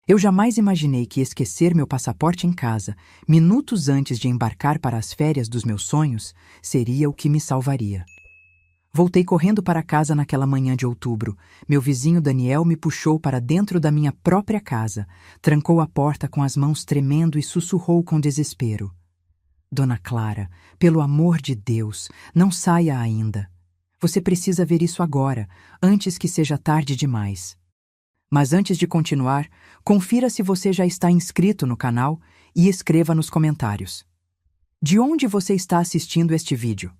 Eu jamais imaginei que esquecer meu passaporte em casa, minutos antes de embarcar para as férias dos meus sonhos, seria o que me salvaria. Voltei correndo para casa naquela manhã de outubro. Meu vizinho Daniel me puxou para dentro da minha própria casa, trancou a porta com as mãos tremendo e sussurrou com desespero: Dona Clara, pelo amor de Deus, não saia ainda. Você precisa ver isso agora, antes que seja tarde demais. Mas antes de continuar, confira se você já está inscrito no canal e escreva nos comentários. De onde você está assistindo este vídeo?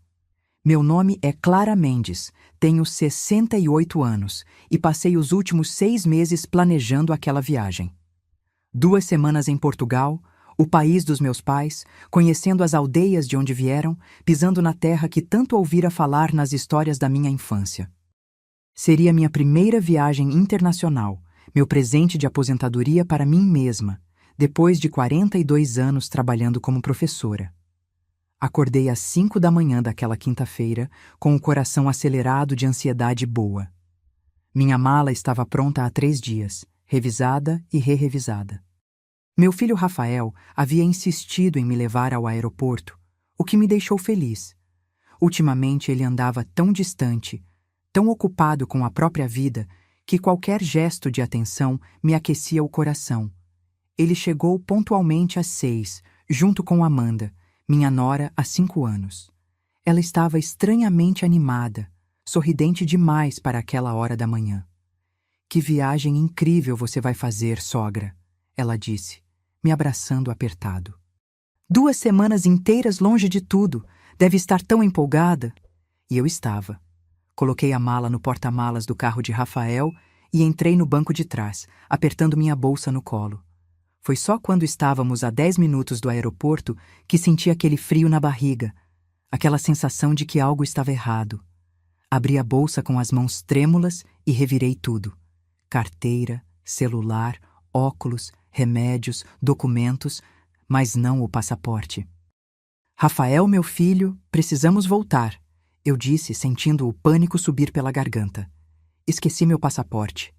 Meu nome é Clara Mendes, tenho 68 anos e passei os últimos 6 meses planejando aquela viagem. 2 semanas em Portugal, o país dos meus pais, conhecendo as aldeias de onde vieram, pisando na terra que tanto ouvira falar nas histórias da minha infância. Seria minha primeira viagem internacional, meu presente de aposentadoria para mim mesma, depois de 42 anos trabalhando como professora. Acordei às 5 da manhã daquela quinta-feira, com o coração acelerado de ansiedade boa. Minha mala estava pronta há 3 dias, revisada e re-revisada. Meu filho Rafael havia insistido em me levar ao aeroporto, o que me deixou feliz. Ultimamente ele andava tão distante, tão ocupado com a própria vida, que qualquer gesto de atenção me aquecia o coração. Ele chegou pontualmente às 6, junto com Amanda, minha nora há 5 anos. Ela estava estranhamente animada, sorridente demais para aquela hora da manhã. Que viagem incrível você vai fazer, sogra, ela disse, me abraçando apertado. 2 semanas inteiras longe de tudo, deve estar tão empolgada. E eu estava. Coloquei a mala no porta-malas do carro de Rafael e entrei no banco de trás, apertando minha bolsa no colo. Foi só quando estávamos a 10 minutos do aeroporto que senti aquele frio na barriga, aquela sensação de que algo estava errado. Abri a bolsa com as mãos trêmulas e revirei tudo. Carteira, celular, óculos, remédios, documentos, mas não o passaporte. Rafael, meu filho, precisamos voltar, eu disse, sentindo o pânico subir pela garganta. Esqueci meu passaporte.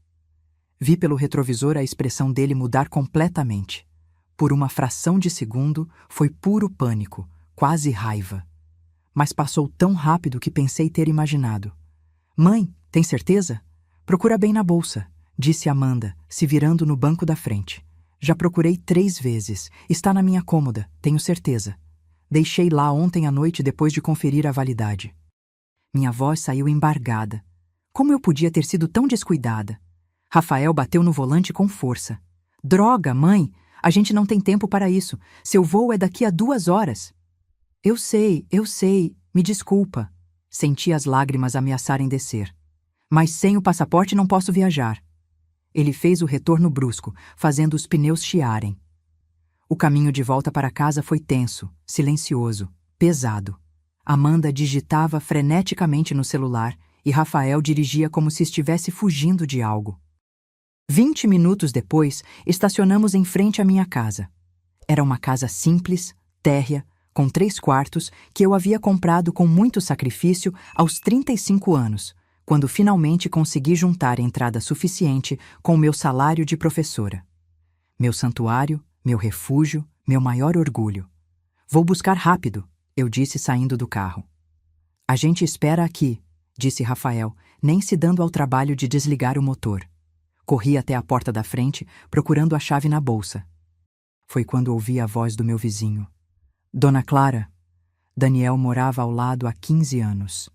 Vi pelo retrovisor a expressão dele mudar completamente. Por uma fração de segundo, foi puro pânico, quase raiva. Mas passou tão rápido que pensei ter imaginado. Mãe, tem certeza? Procura bem na bolsa, disse Amanda, se virando no banco da frente. Já procurei 3 vezes. Está na minha cômoda, tenho certeza. Deixei lá ontem à noite depois de conferir a validade. Minha voz saiu embargada. Como eu podia ter sido tão descuidada? Rafael bateu no volante com força. Droga, mãe! A gente não tem tempo para isso. Seu voo é daqui a 2 horas. Eu sei, me desculpa. Senti as lágrimas ameaçarem descer. Mas sem o passaporte não posso viajar. Ele fez o retorno brusco, fazendo os pneus chiarem. O caminho de volta para casa foi tenso, silencioso, pesado. Amanda digitava freneticamente no celular e Rafael dirigia como se estivesse fugindo de algo. 20 minutos depois, estacionamos em frente à minha casa. Era uma casa simples, térrea, com 3 quartos, que eu havia comprado com muito sacrifício aos 35 anos, quando finalmente consegui juntar entrada suficiente com o meu salário de professora. Meu santuário, meu refúgio, meu maior orgulho. Vou buscar rápido, eu disse saindo do carro. A gente espera aqui, disse Rafael, nem se dando ao trabalho de desligar o motor. Corri até a porta da frente, procurando a chave na bolsa. Foi quando ouvi a voz do meu vizinho. Dona Clara. Daniel morava ao lado há 15 anos.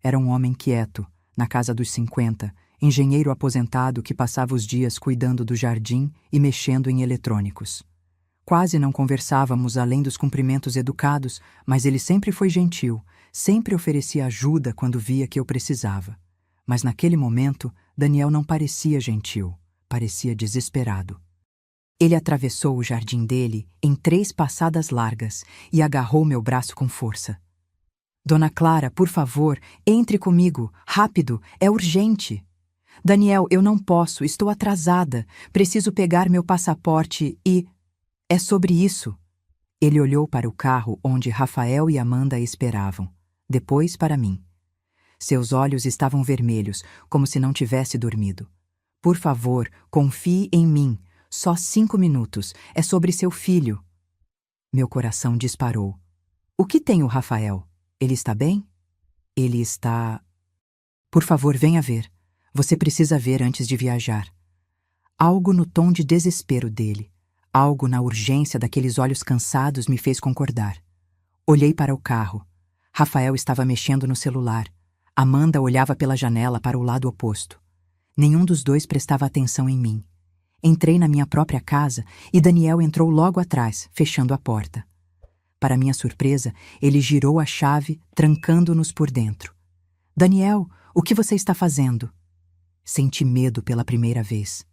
Era um homem quieto, na casa dos 50, engenheiro aposentado que passava os dias cuidando do jardim e mexendo em eletrônicos. Quase não conversávamos além dos cumprimentos educados, mas ele sempre foi gentil, sempre oferecia ajuda quando via que eu precisava. Mas naquele momento, Daniel não parecia gentil, parecia desesperado. Ele atravessou o jardim dele em 3 passadas largas e agarrou meu braço com força. Dona Clara, por favor, entre comigo, rápido, é urgente. Daniel, eu não posso, estou atrasada, preciso pegar meu passaporte e... É sobre isso. Ele olhou para o carro onde Rafael e Amanda esperavam, depois para mim. Seus olhos estavam vermelhos, como se não tivesse dormido. Por favor, confie em mim. Só 5 minutos. É sobre seu filho. Meu coração disparou. O que tem o Rafael? Ele está bem? Ele está... Por favor, venha ver. Você precisa ver antes de viajar. Algo no tom de desespero dele, algo na urgência daqueles olhos cansados me fez concordar. Olhei para o carro. Rafael estava mexendo no celular. Amanda olhava pela janela para o lado oposto. Nenhum dos dois prestava atenção em mim. Entrei na minha própria casa e Daniel entrou logo atrás, fechando a porta. Para minha surpresa, ele girou a chave, trancando-nos por dentro. Daniel, o que você está fazendo? Senti medo pela primeira vez.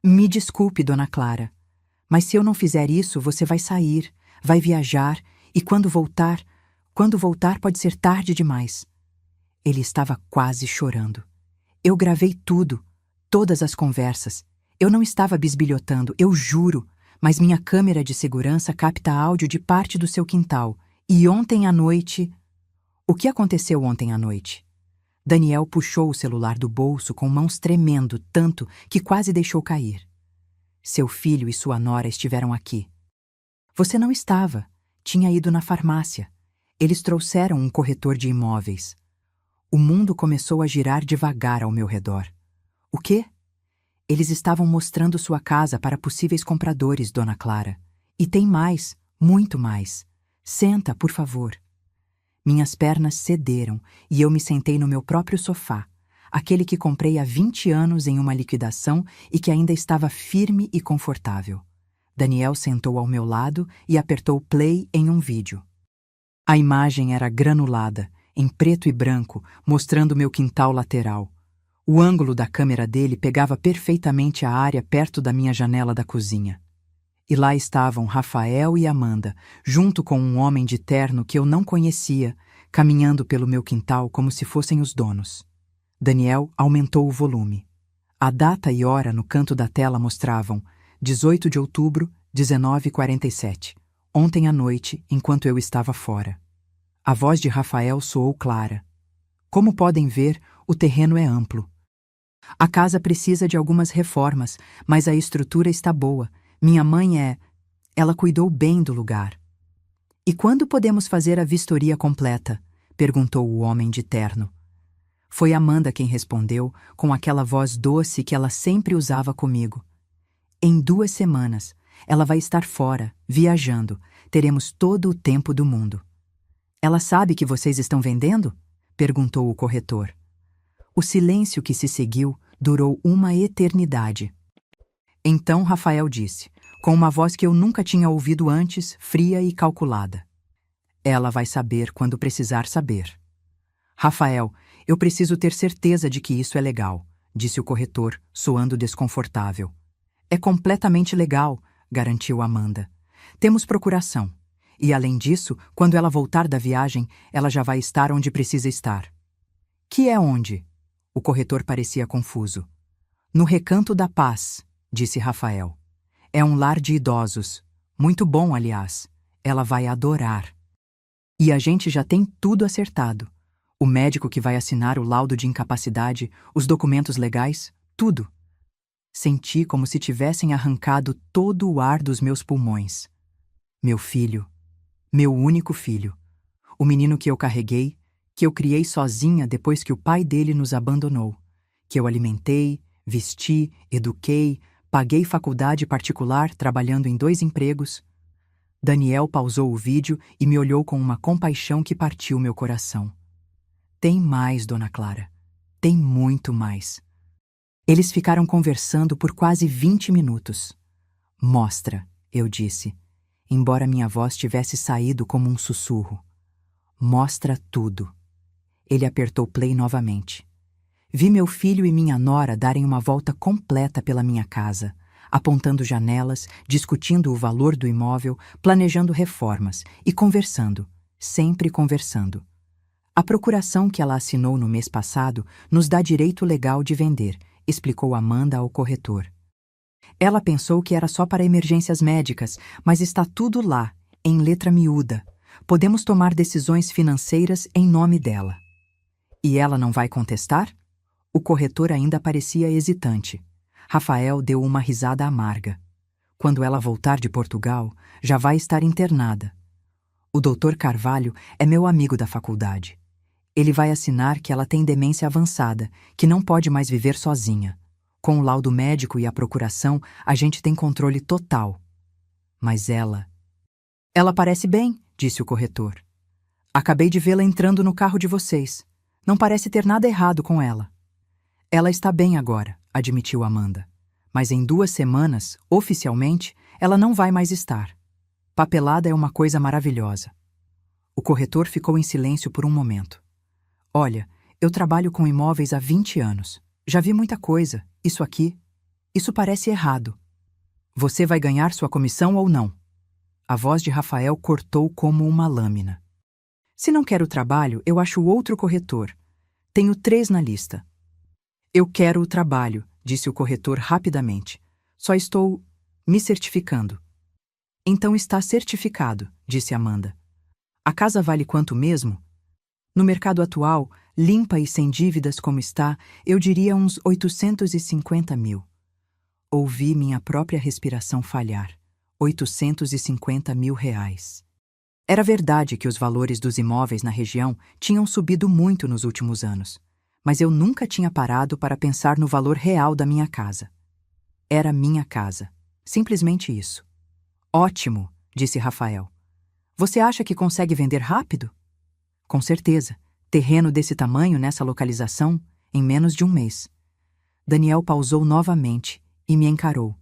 Me desculpe, Dona Clara, mas se eu não fizer isso, você vai sair, vai viajar e quando voltar pode ser tarde demais. Ele estava quase chorando. Eu gravei tudo, todas as conversas. Eu não estava bisbilhotando, eu juro, mas minha câmera de segurança capta áudio de parte do seu quintal. E ontem à noite... O que aconteceu ontem à noite? Daniel puxou o celular do bolso com mãos tremendo tanto que quase deixou cair. Seu filho e sua nora estiveram aqui. Você não estava. Tinha ido na farmácia. Eles trouxeram um corretor de imóveis. O mundo começou a girar devagar ao meu redor. O quê? Eles estavam mostrando sua casa para possíveis compradores, Dona Clara. E tem mais, muito mais. Senta, por favor. Minhas pernas cederam e eu me sentei no meu próprio sofá, aquele que comprei há 20 anos em uma liquidação e que ainda estava firme e confortável. Daniel sentou ao meu lado e apertou play em um vídeo. A imagem era granulada, em preto e branco, mostrando meu quintal lateral. O ângulo da câmera dele pegava perfeitamente a área perto da minha janela da cozinha. E lá estavam Rafael e Amanda, junto com um homem de terno que eu não conhecia, caminhando pelo meu quintal como se fossem os donos. Daniel aumentou o volume. A data e hora no canto da tela mostravam 18 de outubro, 19h47, ontem à noite, enquanto eu estava fora. A voz de Rafael soou clara. Como podem ver, o terreno é amplo. A casa precisa de algumas reformas, mas a estrutura está boa. Minha mãe Ela cuidou bem do lugar. E quando podemos fazer a vistoria completa? Perguntou o homem de terno. Foi Amanda quem respondeu, com aquela voz doce que ela sempre usava comigo. Em 2 semanas, ela vai estar fora, viajando. Teremos todo o tempo do mundo. Ela sabe que vocês estão vendendo? Perguntou o corretor. O silêncio que se seguiu durou uma eternidade. Então Rafael disse, com uma voz que eu nunca tinha ouvido antes, fria e calculada. Ela vai saber quando precisar saber. Rafael, eu preciso ter certeza de que isso é legal, disse o corretor, soando desconfortável. É completamente legal, garantiu Amanda. Temos procuração. E além disso, quando ela voltar da viagem, ela já vai estar onde precisa estar. Que é onde? O corretor parecia confuso. No Recanto da Paz, disse Rafael. É um lar de idosos. Muito bom, aliás. Ela vai adorar. E a gente já tem tudo acertado. O médico que vai assinar o laudo de incapacidade, os documentos legais, tudo. Senti como se tivessem arrancado todo o ar dos meus pulmões. Meu filho. Meu único filho. O menino que eu carreguei, que eu criei sozinha depois que o pai dele nos abandonou. Que eu alimentei, vesti, eduquei, paguei faculdade particular trabalhando em 2 empregos. Daniel pausou o vídeo e me olhou com uma compaixão que partiu meu coração. Tem mais, Dona Clara. Tem muito mais. Eles ficaram conversando por quase 20 minutos. Mostra, eu disse, embora minha voz tivesse saído como um sussurro. Mostra tudo. Ele apertou play novamente. Vi meu filho e minha nora darem uma volta completa pela minha casa, apontando janelas, discutindo o valor do imóvel, planejando reformas e conversando, sempre conversando. A procuração que ela assinou no mês passado nos dá direito legal de vender, explicou Amanda ao corretor. Ela pensou que era só para emergências médicas, mas está tudo lá, em letra miúda. Podemos tomar decisões financeiras em nome dela. E ela não vai contestar? O corretor ainda parecia hesitante. Rafael deu uma risada amarga. Quando ela voltar de Portugal, já vai estar internada. O Dr. Carvalho é meu amigo da faculdade. Ele vai assinar que ela tem demência avançada, que não pode mais viver sozinha. Com o laudo médico e a procuração, a gente tem controle total. Mas ela... Ela parece bem, disse o corretor. Acabei de vê-la entrando no carro de vocês. Não parece ter nada errado com ela. Ela está bem agora, admitiu Amanda. Mas em 2 semanas, oficialmente, ela não vai mais estar. Papelada é uma coisa maravilhosa. O corretor ficou em silêncio por um momento. Olha, eu trabalho com imóveis há 20 anos. Já vi muita coisa. Isso parece errado. Você vai ganhar sua comissão ou não? A voz de Rafael cortou como uma lâmina. Se não quer o trabalho, eu acho outro corretor. Tenho 3 na lista. Eu quero o trabalho, disse o corretor rapidamente. Só estou me certificando. Então está certificado, disse Amanda. A casa vale quanto mesmo? No mercado atual, limpa e sem dívidas como está, eu diria uns 850 mil. Ouvi minha própria respiração falhar. 850 mil reais. Era verdade que os valores dos imóveis na região tinham subido muito nos últimos anos, mas eu nunca tinha parado para pensar no valor real da minha casa. Era minha casa. Simplesmente isso. Ótimo, disse Rafael. Você acha que consegue vender rápido? Com certeza. Terreno desse tamanho nessa localização, em menos de 1 mês. Daniel pausou novamente e me encarou.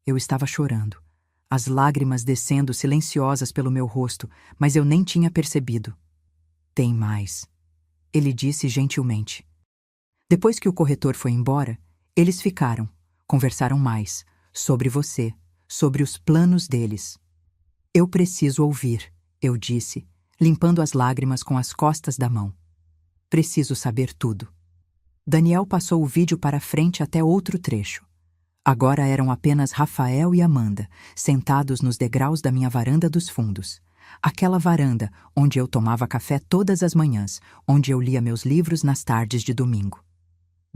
Eu estava chorando, as lágrimas descendo silenciosas pelo meu rosto, mas eu nem tinha percebido. Tem mais, ele disse gentilmente. Depois que o corretor foi embora, eles ficaram, conversaram mais, sobre você, sobre os planos deles. Eu preciso ouvir, eu disse, limpando as lágrimas com as costas da mão. Preciso saber tudo. Daniel passou o vídeo para frente até outro trecho. Agora eram apenas Rafael e Amanda, sentados nos degraus da minha varanda dos fundos. Aquela varanda onde eu tomava café todas as manhãs, onde eu lia meus livros nas tardes de domingo.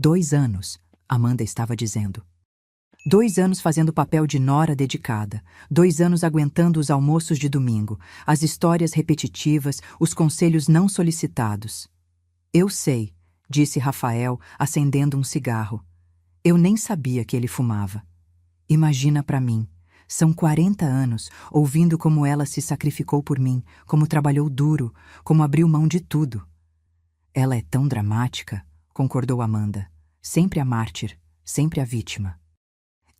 2 anos, Amanda estava dizendo. 2 anos fazendo papel de nora dedicada, 2 anos aguentando os almoços de domingo, as histórias repetitivas, os conselhos não solicitados. Eu sei, disse Rafael, acendendo um cigarro. Eu nem sabia que ele fumava. Imagina para mim, são 40 anos ouvindo como ela se sacrificou por mim, como trabalhou duro, como abriu mão de tudo. Ela é tão dramática, concordou Amanda. Sempre a mártir, sempre a vítima.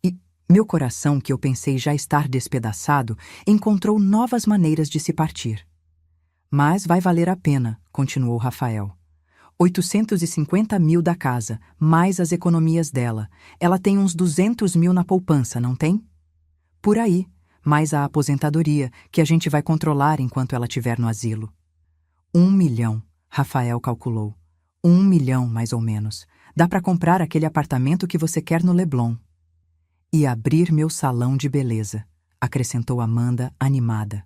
E meu coração, que eu pensei já estar despedaçado, encontrou novas maneiras de se partir. Mas vai valer a pena, continuou Rafael. 850 mil da casa, mais as economias dela. Ela tem uns 200 mil na poupança, não tem? Por aí, mais a aposentadoria, que a gente vai controlar enquanto ela estiver no asilo. 1 milhão, Rafael calculou. 1 milhão, mais ou menos. Dá para comprar aquele apartamento que você quer no Leblon. E abrir meu salão de beleza, acrescentou Amanda, animada.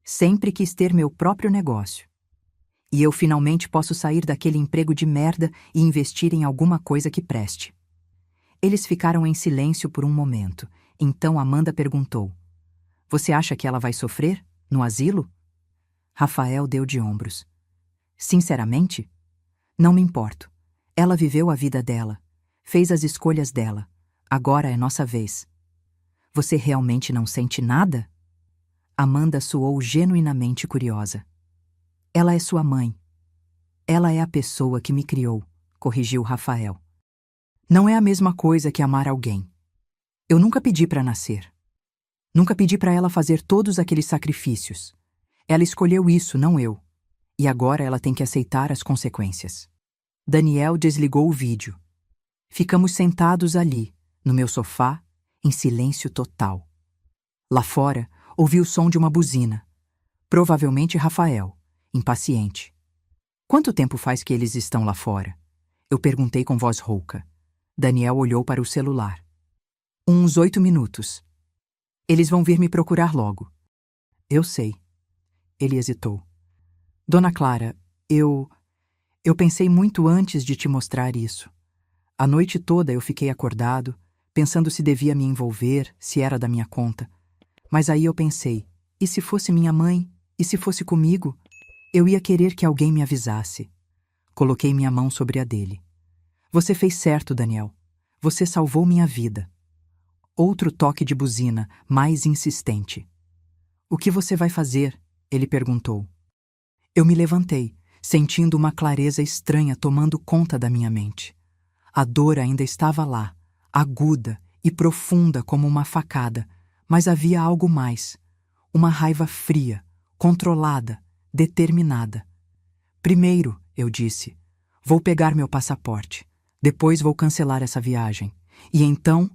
Sempre quis ter meu próprio negócio. E eu finalmente posso sair daquele emprego de merda e investir em alguma coisa que preste. Eles ficaram em silêncio por um momento. Então Amanda perguntou. Você acha que ela vai sofrer? No asilo? Rafael deu de ombros. Sinceramente? Não me importo. Ela viveu a vida dela. Fez as escolhas dela. Agora é nossa vez. Você realmente não sente nada? Amanda soou genuinamente curiosa. Ela é sua mãe. Ela é a pessoa que me criou, corrigiu Rafael. Não é a mesma coisa que amar alguém. Eu nunca pedi para nascer. Nunca pedi para ela fazer todos aqueles sacrifícios. Ela escolheu isso, não eu. E agora ela tem que aceitar as consequências. Daniel desligou o vídeo. Ficamos sentados ali, no meu sofá, em silêncio total. Lá fora, ouvi o som de uma buzina. Provavelmente Rafael. Impaciente. Quanto tempo faz que eles estão lá fora? Eu perguntei com voz rouca. Daniel olhou para o celular. Uns 8 minutos. Eles vão vir me procurar logo. Eu sei. Ele hesitou. Dona Clara, eu pensei muito antes de te mostrar isso. A noite toda eu fiquei acordado, pensando se devia me envolver, se era da minha conta. Mas aí eu pensei, e se fosse minha mãe? E se fosse comigo? Eu ia querer que alguém me avisasse. Coloquei minha mão sobre a dele. Você fez certo, Daniel. Você salvou minha vida. Outro toque de buzina, mais insistente. O que você vai fazer? Ele perguntou. Eu me levantei, sentindo uma clareza estranha tomando conta da minha mente. A dor ainda estava lá, aguda e profunda como uma facada, mas havia algo mais. Uma raiva fria, controlada, determinada. Primeiro, eu disse, vou pegar meu passaporte. Depois vou cancelar essa viagem. E então...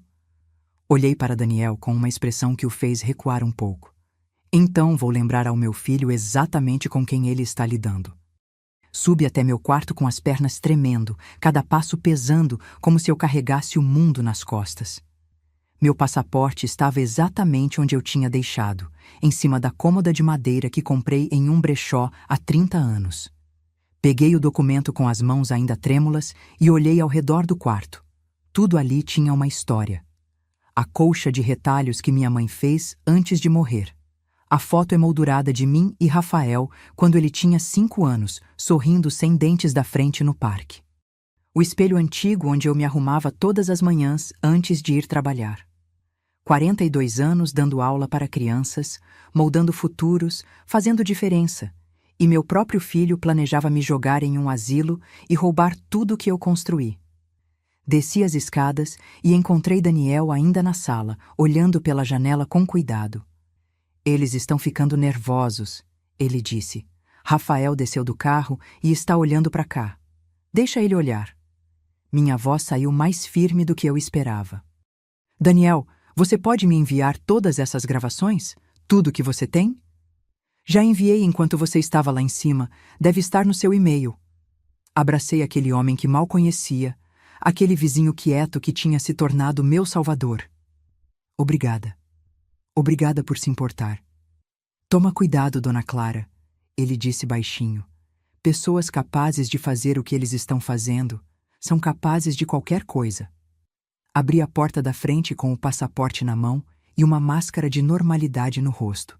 Olhei para Daniel com uma expressão que o fez recuar um pouco. Então vou lembrar ao meu filho exatamente com quem ele está lidando. Subi até meu quarto com as pernas tremendo, cada passo pesando, como se eu carregasse o mundo nas costas. Meu passaporte estava exatamente onde eu tinha deixado, em cima da cômoda de madeira que comprei em um brechó há 30 anos. Peguei o documento com as mãos ainda trêmulas e olhei ao redor do quarto. Tudo ali tinha uma história. A colcha de retalhos que minha mãe fez antes de morrer. A foto emoldurada de mim e Rafael quando ele tinha 5 anos, sorrindo sem dentes da frente no parque. O espelho antigo onde eu me arrumava todas as manhãs antes de ir trabalhar. 42 anos dando aula para crianças, moldando futuros, fazendo diferença. E meu próprio filho planejava me jogar em um asilo e roubar tudo que eu construí. Desci as escadas e encontrei Daniel ainda na sala, olhando pela janela com cuidado. Eles estão ficando nervosos, ele disse. Rafael desceu do carro e está olhando para cá. Deixa ele olhar. Minha voz saiu mais firme do que eu esperava. Daniel, você pode me enviar todas essas gravações? Tudo que você tem? Já enviei enquanto você estava lá em cima. Deve estar no seu e-mail. Abracei aquele homem que mal conhecia, aquele vizinho quieto que tinha se tornado meu salvador. Obrigada. Obrigada por se importar. Toma cuidado, Dona Clara, ele disse baixinho. Pessoas capazes de fazer o que eles estão fazendo são capazes de qualquer coisa. Abri a porta da frente com o passaporte na mão e uma máscara de normalidade no rosto.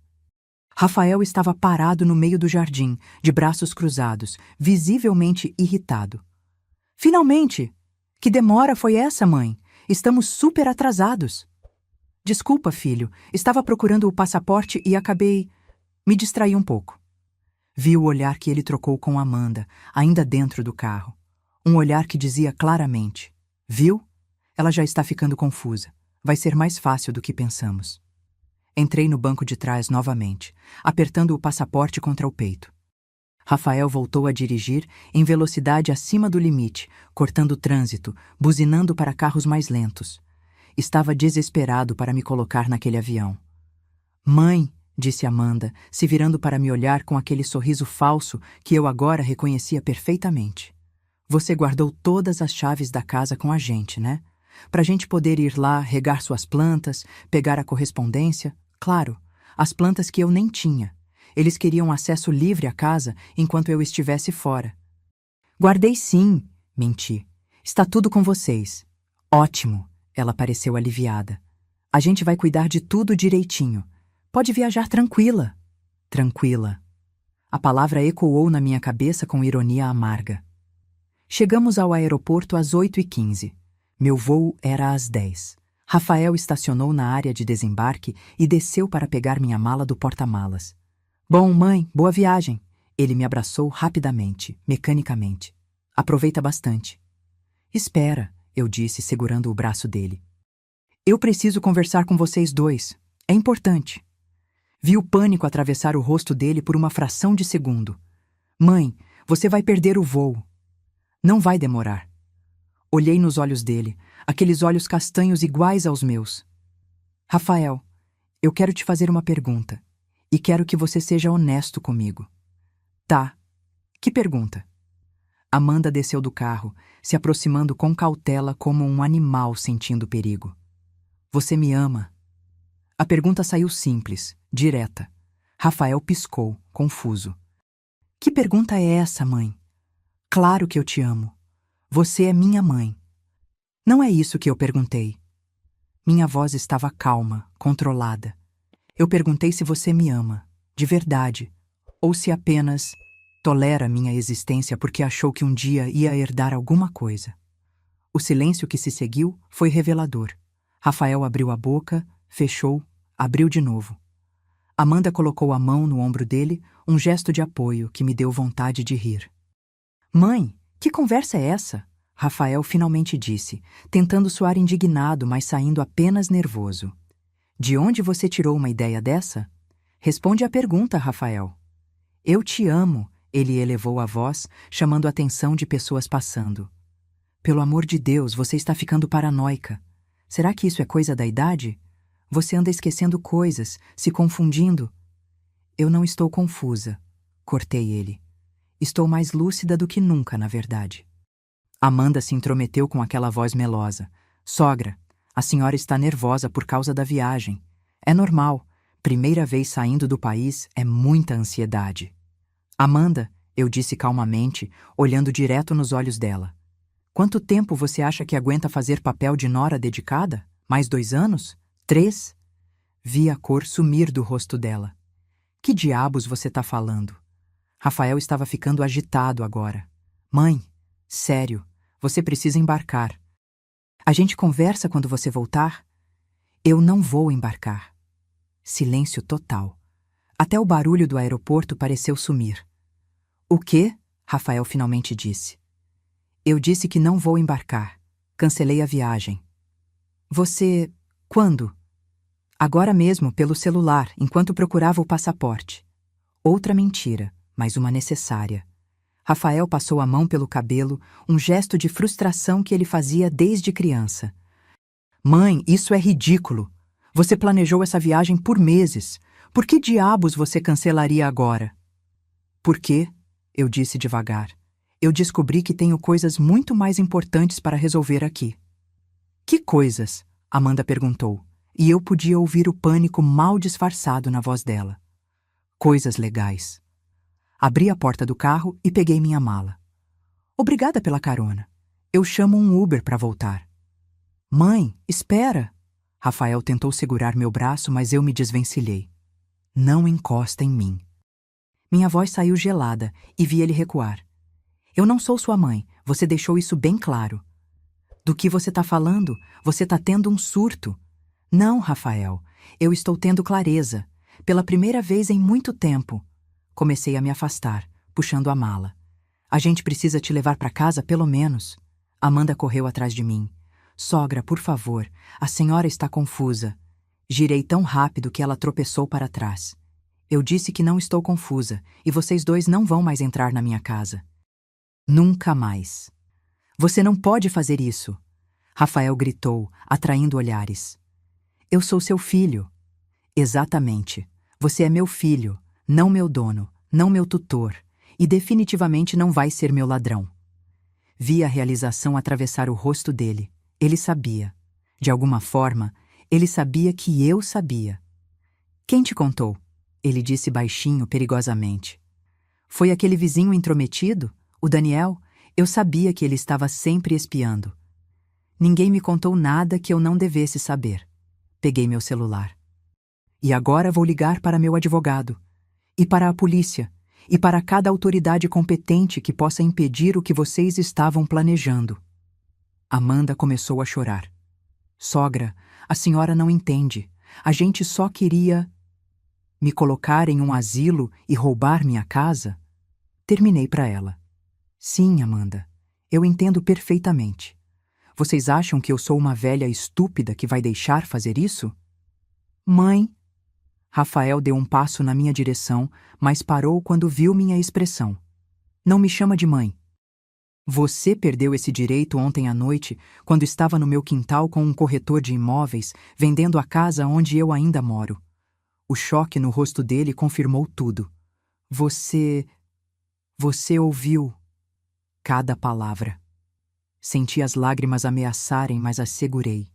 Rafael estava parado no meio do jardim, de braços cruzados, visivelmente irritado. Finalmente! Que demora foi essa, mãe? Estamos super atrasados. Desculpa, filho. Estava procurando o passaporte e acabei... Me distraí um pouco. Vi o olhar que ele trocou com Amanda, ainda dentro do carro. Um olhar que dizia claramente: viu? Ela já está ficando confusa. Vai ser mais fácil do que pensamos. Entrei no banco de trás novamente, apertando o passaporte contra o peito. Rafael voltou a dirigir em velocidade acima do limite, cortando o trânsito, buzinando para carros mais lentos. Estava desesperado para me colocar naquele avião. Mãe, disse Amanda, se virando para me olhar com aquele sorriso falso que eu agora reconhecia perfeitamente. Você guardou todas as chaves da casa com a gente, né? Para a gente poder ir lá, regar suas plantas, pegar a correspondência. Claro, as plantas que eu nem tinha. Eles queriam acesso livre à casa enquanto eu estivesse fora. Guardei sim, menti. Está tudo com vocês. Ótimo, ela pareceu aliviada. A gente vai cuidar de tudo direitinho. Pode viajar tranquila. Tranquila. A palavra ecoou na minha cabeça com ironia amarga. Chegamos ao aeroporto às 8h15. Meu voo era às 10. Rafael estacionou na área de desembarque e desceu para pegar minha mala do porta-malas. Bom, mãe, boa viagem. Ele me abraçou rapidamente, mecanicamente. Aproveita bastante. Espera, eu disse, segurando o braço dele. Eu preciso conversar com vocês dois. É importante. Vi o pânico atravessar o rosto dele por uma fração de segundo. Mãe, você vai perder o voo. Não vai demorar. Olhei nos olhos dele, aqueles olhos castanhos iguais aos meus. Rafael, eu quero te fazer uma pergunta. E quero que você seja honesto comigo. Tá. Que pergunta? Amanda desceu do carro, se aproximando com cautela como um animal sentindo perigo. Você me ama? A pergunta saiu simples, direta. Rafael piscou, confuso. Que pergunta é essa, mãe? Claro que eu te amo. Você é minha mãe. Não é isso que eu perguntei. Minha voz estava calma, controlada. Eu perguntei se você me ama, de verdade, ou se apenas tolera minha existência porque achou que um dia ia herdar alguma coisa. O silêncio que se seguiu foi revelador. Rafael abriu a boca, fechou, abriu de novo. Amanda colocou a mão no ombro dele, um gesto de apoio que me deu vontade de rir. Mãe, que conversa é essa? Rafael finalmente disse, tentando soar indignado, mas saindo apenas nervoso. De onde você tirou uma ideia dessa? Responde à pergunta, Rafael. Eu te amo, ele elevou a voz, chamando a atenção de pessoas passando. Pelo amor de Deus, você está ficando paranoica. Será que isso é coisa da idade? Você anda esquecendo coisas, se confundindo. Eu não estou confusa, cortei ele. Estou mais lúcida do que nunca, na verdade. Amanda se intrometeu com aquela voz melosa. Sogra, a senhora está nervosa por causa da viagem. É normal. Primeira vez saindo do país é muita ansiedade. Amanda, eu disse calmamente, olhando direto nos olhos dela. Quanto tempo você acha que aguenta fazer papel de nora dedicada? Mais 2 anos? 3? Vi a cor sumir do rosto dela. Que diabos você tá falando? Rafael estava ficando agitado agora. Mãe, sério, você precisa embarcar. A gente conversa quando você voltar? Eu não vou embarcar. Silêncio total. Até o barulho do aeroporto pareceu sumir. O quê? Rafael finalmente disse. Eu disse que não vou embarcar. Cancelei a viagem. Você... quando? Agora mesmo, pelo celular, enquanto procurava o passaporte. Outra mentira, mas uma necessária. Rafael passou a mão pelo cabelo, um gesto de frustração que ele fazia desde criança. Mãe, isso é ridículo. Você planejou essa viagem por meses. Por que diabos você cancelaria agora? Por quê? Eu disse devagar. Eu descobri que tenho coisas muito mais importantes para resolver aqui. Que coisas? Amanda perguntou, e eu podia ouvir o pânico mal disfarçado na voz dela. Coisas legais. Abri a porta do carro e peguei minha mala. Obrigada pela carona. Eu chamo um Uber para voltar. Mãe, espera! Rafael tentou segurar meu braço, mas eu me desvencilhei. Não encosta em mim. Minha voz saiu gelada e vi ele recuar. Eu não sou sua mãe, você deixou isso bem claro. Do que você está falando? Você está tendo um surto. Não, Rafael, eu estou tendo clareza. Pela primeira vez em muito tempo. Comecei a me afastar, puxando a mala. A gente precisa te levar para casa, pelo menos. Amanda correu atrás de mim. Sogra, por favor, a senhora está confusa. Girei tão rápido que ela tropeçou para trás. Eu disse que não estou confusa, e vocês dois não vão mais entrar na minha casa. Nunca mais. Você não pode fazer isso. Rafael gritou, atraindo olhares. Eu sou seu filho. Exatamente. Você é meu filho, não meu dono, não meu tutor, e definitivamente não vai ser meu ladrão. Vi a realização atravessar o rosto dele. Ele sabia. De alguma forma, ele sabia que eu sabia. Quem te contou? Ele disse baixinho, perigosamente. Foi aquele vizinho intrometido? O Daniel? Eu sabia que ele estava sempre espiando. Ninguém me contou nada que eu não devesse saber. Peguei meu celular. E agora vou ligar para meu advogado. E para a polícia. E para cada autoridade competente que possa impedir o que vocês estavam planejando. Amanda começou a chorar. Sogra, a senhora não entende. A gente só queria... me colocar em um asilo e roubar minha casa? Terminei para ela. Sim, Amanda, eu entendo perfeitamente. Vocês acham que eu sou uma velha estúpida que vai deixar fazer isso? Mãe... Rafael deu um passo na minha direção, mas parou quando viu minha expressão. Não me chama de mãe. Você perdeu esse direito ontem à noite, quando estava no meu quintal com um corretor de imóveis, vendendo a casa onde eu ainda moro. O choque no rosto dele confirmou tudo. Você ouviu cada palavra. Senti as lágrimas ameaçarem, mas as segurei.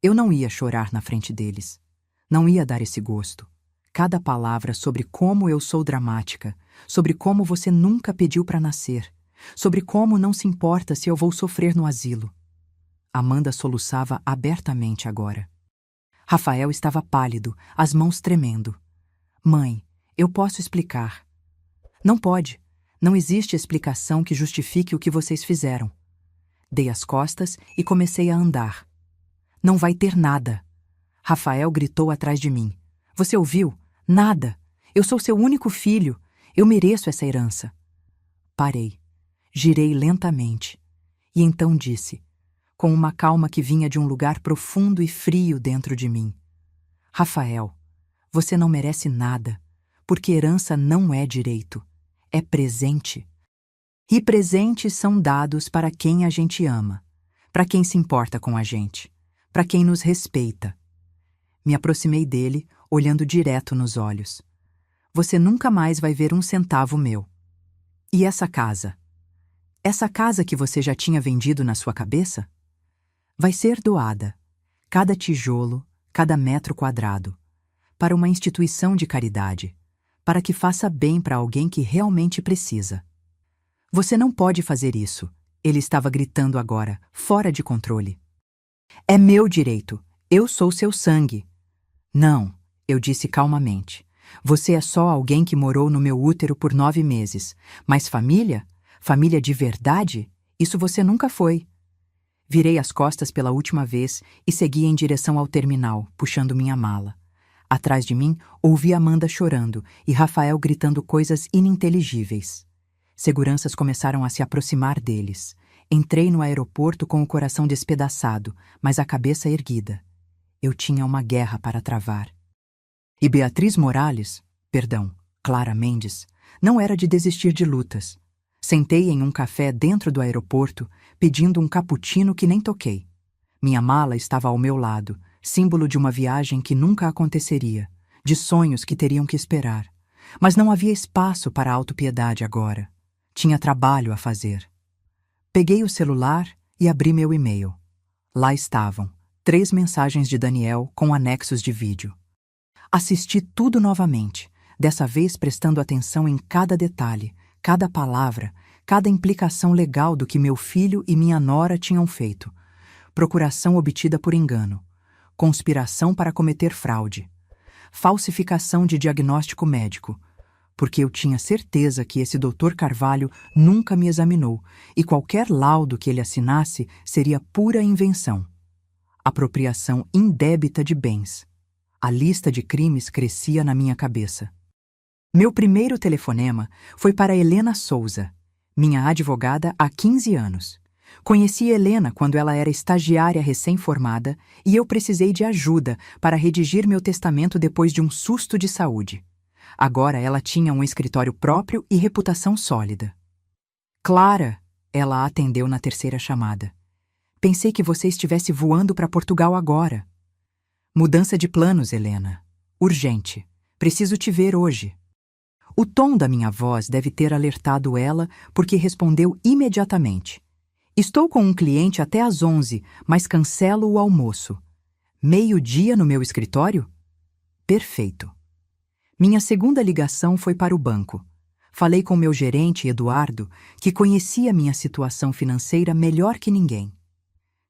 Eu não ia chorar na frente deles. Não ia dar esse gosto. Cada palavra sobre como eu sou dramática, sobre como você nunca pediu para nascer, sobre como não se importa se eu vou sofrer no asilo. Amanda soluçava abertamente agora. Rafael estava pálido, as mãos tremendo. Mãe, eu posso explicar. Não pode. Não existe explicação que justifique o que vocês fizeram. Dei as costas e comecei a andar. Não vai ter nada. Rafael gritou atrás de mim. Você ouviu? Nada. Eu sou seu único filho. Eu mereço essa herança. Parei. Girei lentamente. E então disse, com uma calma que vinha de um lugar profundo e frio dentro de mim. Rafael, você não merece nada, porque herança não é direito, é presente. E presentes são dados para quem a gente ama, para quem se importa com a gente, para quem nos respeita. Me aproximei dele, olhando direto nos olhos. Você nunca mais vai ver um centavo meu. E essa casa? Essa casa que você já tinha vendido na sua cabeça? Vai ser doada, cada tijolo, cada metro quadrado, para uma instituição de caridade, para que faça bem para alguém que realmente precisa. Você não pode fazer isso, ele estava gritando agora, fora de controle. É meu direito, eu sou seu sangue. Não, eu disse calmamente. Você é só alguém que morou no meu útero por 9 meses, mas família? Família de verdade? Isso você nunca foi. Virei as costas pela última vez e segui em direção ao terminal, puxando minha mala. Atrás de mim, ouvi Amanda chorando e Rafael gritando coisas ininteligíveis. Seguranças começaram a se aproximar deles. Entrei no aeroporto com o coração despedaçado, mas a cabeça erguida. Eu tinha uma guerra para travar. E Beatriz Morales, Clara Mendes, não era de desistir de lutas. Sentei em um café dentro do aeroporto, pedindo um cappuccino que nem toquei. Minha mala estava ao meu lado, símbolo de uma viagem que nunca aconteceria, de sonhos que teriam que esperar. Mas não havia espaço para autopiedade agora. Tinha trabalho a fazer. Peguei o celular e abri meu e-mail. Lá estavam 3 mensagens de Daniel com anexos de vídeo. Assisti tudo novamente, dessa vez prestando atenção em cada detalhe, cada palavra, cada implicação legal do que meu filho e minha nora tinham feito. Procuração obtida por engano. Conspiração para cometer fraude. Falsificação de diagnóstico médico. Porque eu tinha certeza que esse Dr. Carvalho nunca me examinou e qualquer laudo que ele assinasse seria pura invenção. Apropriação indébita de bens. A lista de crimes crescia na minha cabeça. Meu primeiro telefonema foi para Helena Souza, minha advogada há 15 anos. Conheci Helena quando ela era estagiária recém-formada e eu precisei de ajuda para redigir meu testamento depois de um susto de saúde. Agora ela tinha um escritório próprio e reputação sólida. Clara, ela atendeu na terceira chamada. Pensei que você estivesse voando para Portugal agora. Mudança de planos, Helena. Urgente. Preciso te ver hoje. O tom da minha voz deve ter alertado ela, porque respondeu imediatamente. Estou com um cliente até às 11, mas cancelo o almoço. 12:00 no meu escritório? Perfeito. Minha segunda ligação foi para o banco. Falei com meu gerente, Eduardo, que conhecia minha situação financeira melhor que ninguém.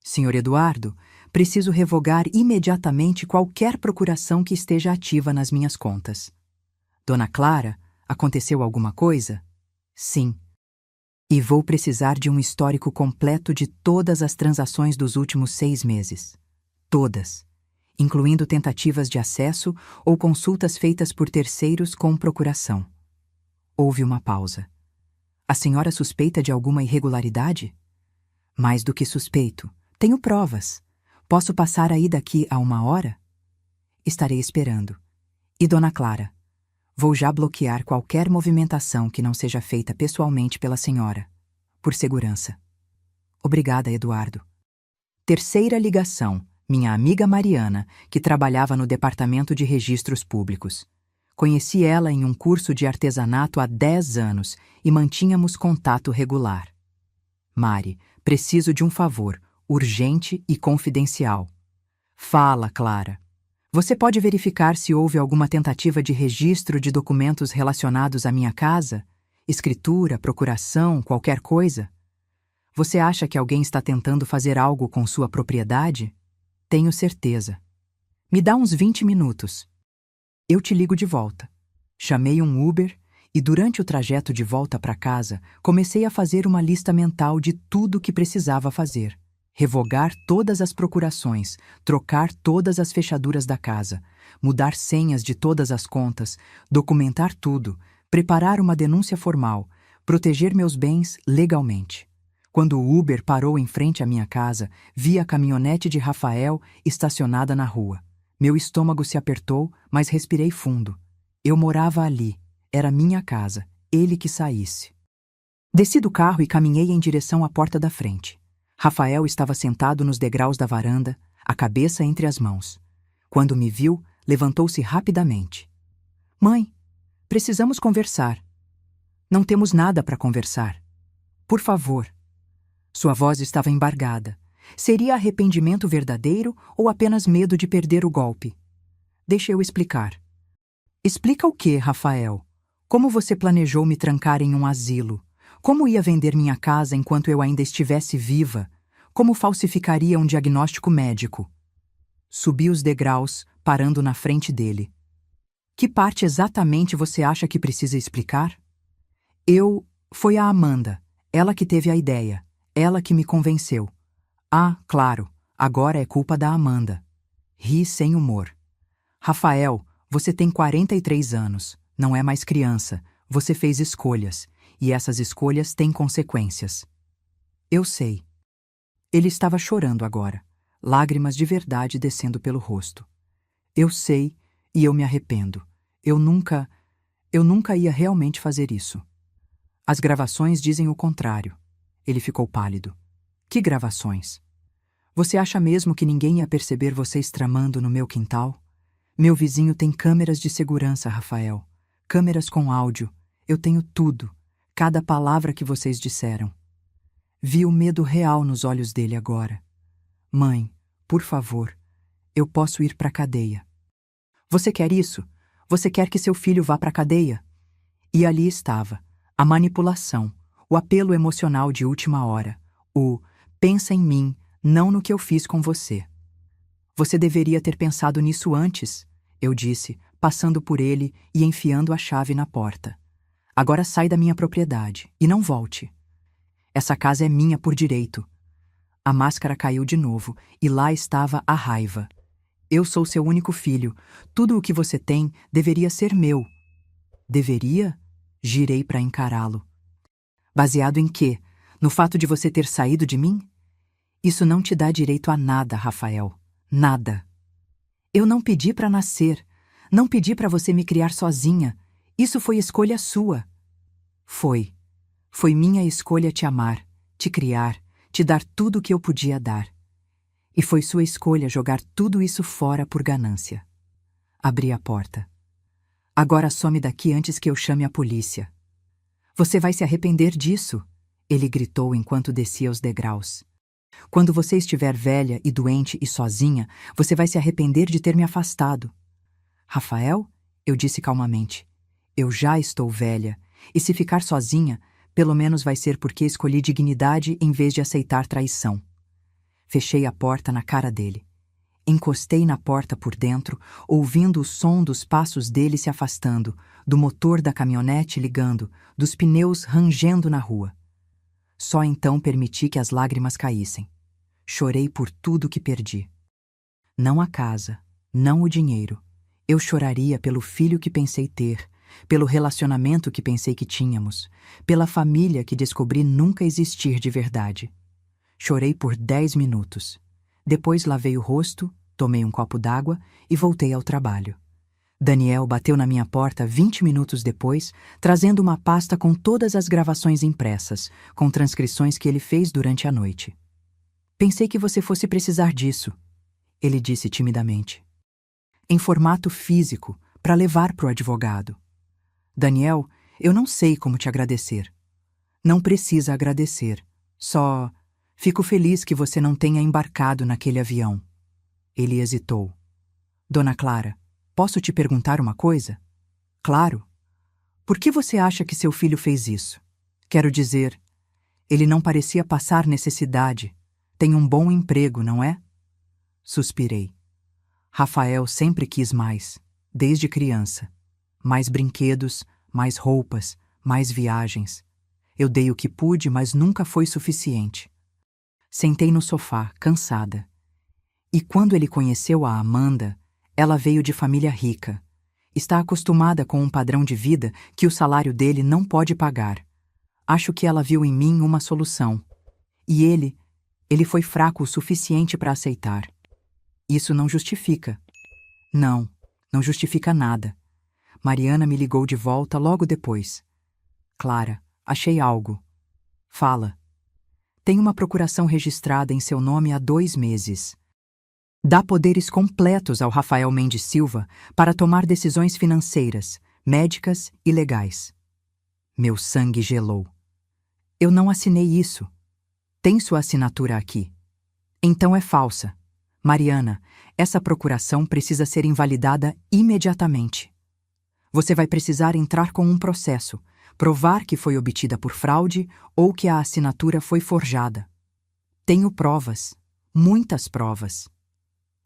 Senhor Eduardo, preciso revogar imediatamente qualquer procuração que esteja ativa nas minhas contas. Dona Clara, aconteceu alguma coisa? Sim. E vou precisar de um histórico completo de todas as transações dos últimos 6 meses. Todas. Incluindo tentativas de acesso ou consultas feitas por terceiros com procuração. Houve uma pausa. A senhora suspeita de alguma irregularidade? Mais do que suspeito. Tenho provas. Posso passar aí daqui a 1 hora? Estarei esperando. E Dona Clara? Vou já bloquear qualquer movimentação que não seja feita pessoalmente pela senhora, por segurança. Obrigada, Eduardo. Terceira ligação, minha amiga Mariana, que trabalhava no Departamento de Registros Públicos. Conheci ela em um curso de artesanato há 10 anos e mantínhamos contato regular. Mari, preciso de um favor, urgente e confidencial. Fala, Clara. Você pode verificar se houve alguma tentativa de registro de documentos relacionados à minha casa? Escritura, procuração, qualquer coisa? Você acha que alguém está tentando fazer algo com sua propriedade? Tenho certeza. Me dá uns 20 minutos. Eu te ligo de volta. Chamei um Uber e, durante o trajeto de volta para casa, comecei a fazer uma lista mental de tudo o que precisava fazer. Revogar todas as procurações, trocar todas as fechaduras da casa, mudar senhas de todas as contas, documentar tudo, preparar uma denúncia formal, proteger meus bens legalmente. Quando o Uber parou em frente à minha casa, vi a caminhonete de Rafael estacionada na rua. Meu estômago se apertou, mas respirei fundo. Eu morava ali. Era minha casa. Ele que saísse. Desci do carro e caminhei em direção à porta da frente. Rafael estava sentado nos degraus da varanda, a cabeça entre as mãos. Quando me viu, levantou-se rapidamente. Mãe, precisamos conversar. Não temos nada para conversar. Por favor. Sua voz estava embargada. Seria arrependimento verdadeiro ou apenas medo de perder o golpe? Deixa eu explicar. Explica o quê, Rafael? Como você planejou me trancar em um asilo? Como ia vender minha casa enquanto eu ainda estivesse viva? Como falsificaria um diagnóstico médico? Subi os degraus, parando na frente dele. Que parte exatamente você acha que precisa explicar? Foi a Amanda. Ela que teve a ideia. Ela que me convenceu. Ah, claro, agora é culpa da Amanda. Ri sem humor. Rafael, você tem 43 anos. Não é mais criança. Você fez escolhas. E essas escolhas têm consequências. Eu sei. Ele estava chorando agora, lágrimas de verdade descendo pelo rosto. Eu sei e eu me arrependo. Eu nunca ia realmente fazer isso. As gravações dizem o contrário. Ele ficou pálido. Que gravações? Você acha mesmo que ninguém ia perceber vocês tramando no meu quintal? Meu vizinho tem câmeras de segurança, Rafael. Câmeras com áudio. Eu tenho tudo. Cada palavra que vocês disseram. Vi o medo real nos olhos dele agora. Mãe, por favor, eu posso ir para a cadeia. Você quer isso? Você quer que seu filho vá para a cadeia? E ali estava, a manipulação, o apelo emocional de última hora, o pensa em mim, não no que eu fiz com você. Você deveria ter pensado nisso antes, eu disse, passando por ele e enfiando a chave na porta. Agora sai da minha propriedade e não volte. Essa casa é minha por direito. A máscara caiu de novo e lá estava a raiva. Eu sou seu único filho. Tudo o que você tem deveria ser meu. Deveria? Girei para encará-lo. Baseado em quê? No fato de você ter saído de mim? Isso não te dá direito a nada, Rafael. Nada. Eu não pedi para nascer. Não pedi para você me criar sozinha. Isso foi escolha sua. Foi. Foi minha escolha te amar, te criar, te dar tudo o que eu podia dar. E foi sua escolha jogar tudo isso fora por ganância. Abri a porta. Agora some daqui antes que eu chame a polícia. Você vai se arrepender disso, ele gritou enquanto descia os degraus. Quando você estiver velha e doente e sozinha, você vai se arrepender de ter me afastado. Rafael, eu disse calmamente, eu já estou velha, e se ficar sozinha, pelo menos vai ser porque escolhi dignidade em vez de aceitar traição. Fechei a porta na cara dele. Encostei na porta por dentro, ouvindo o som dos passos dele se afastando, do motor da caminhonete ligando, dos pneus rangendo na rua. Só então permiti que as lágrimas caíssem. Chorei por tudo que perdi. Não a casa, não o dinheiro. Eu choraria pelo filho que pensei ter, pelo relacionamento que pensei que tínhamos, pela família que descobri nunca existir de verdade. Chorei por 10 minutos. Depois lavei o rosto, tomei um copo d'água e voltei ao trabalho. Daniel bateu na minha porta 20 minutos depois, trazendo uma pasta com todas as gravações impressas, com transcrições que ele fez durante a noite. Pensei que você fosse precisar disso, ele disse timidamente. Em formato físico, para levar para o advogado. Daniel, eu não sei como te agradecer. Não precisa agradecer. Só fico feliz que você não tenha embarcado naquele avião. Ele hesitou. Dona Clara, posso te perguntar uma coisa? Claro. Por que você acha que seu filho fez isso? Quero dizer, ele não parecia passar necessidade. Tem um bom emprego, não é? Suspirei. Rafael sempre quis mais, desde criança. Mais brinquedos, mais roupas, mais viagens. Eu dei o que pude, mas nunca foi suficiente. Sentei no sofá, cansada. E quando ele conheceu a Amanda, ela veio de família rica. Está acostumada com um padrão de vida que o salário dele não pode pagar. Acho que ela viu em mim uma solução. E ele foi fraco o suficiente para aceitar. Isso não justifica. Não, não justifica nada. Mariana me ligou de volta logo depois. Clara, achei algo. Fala. Tem uma procuração registrada em seu nome há 2 meses. Dá poderes completos ao Rafael Mendes Silva para tomar decisões financeiras, médicas e legais. Meu sangue gelou. Eu não assinei isso. Tem sua assinatura aqui. Então é falsa. Mariana, essa procuração precisa ser invalidada imediatamente. Você vai precisar entrar com um processo, provar que foi obtida por fraude ou que a assinatura foi forjada. Tenho provas, muitas provas.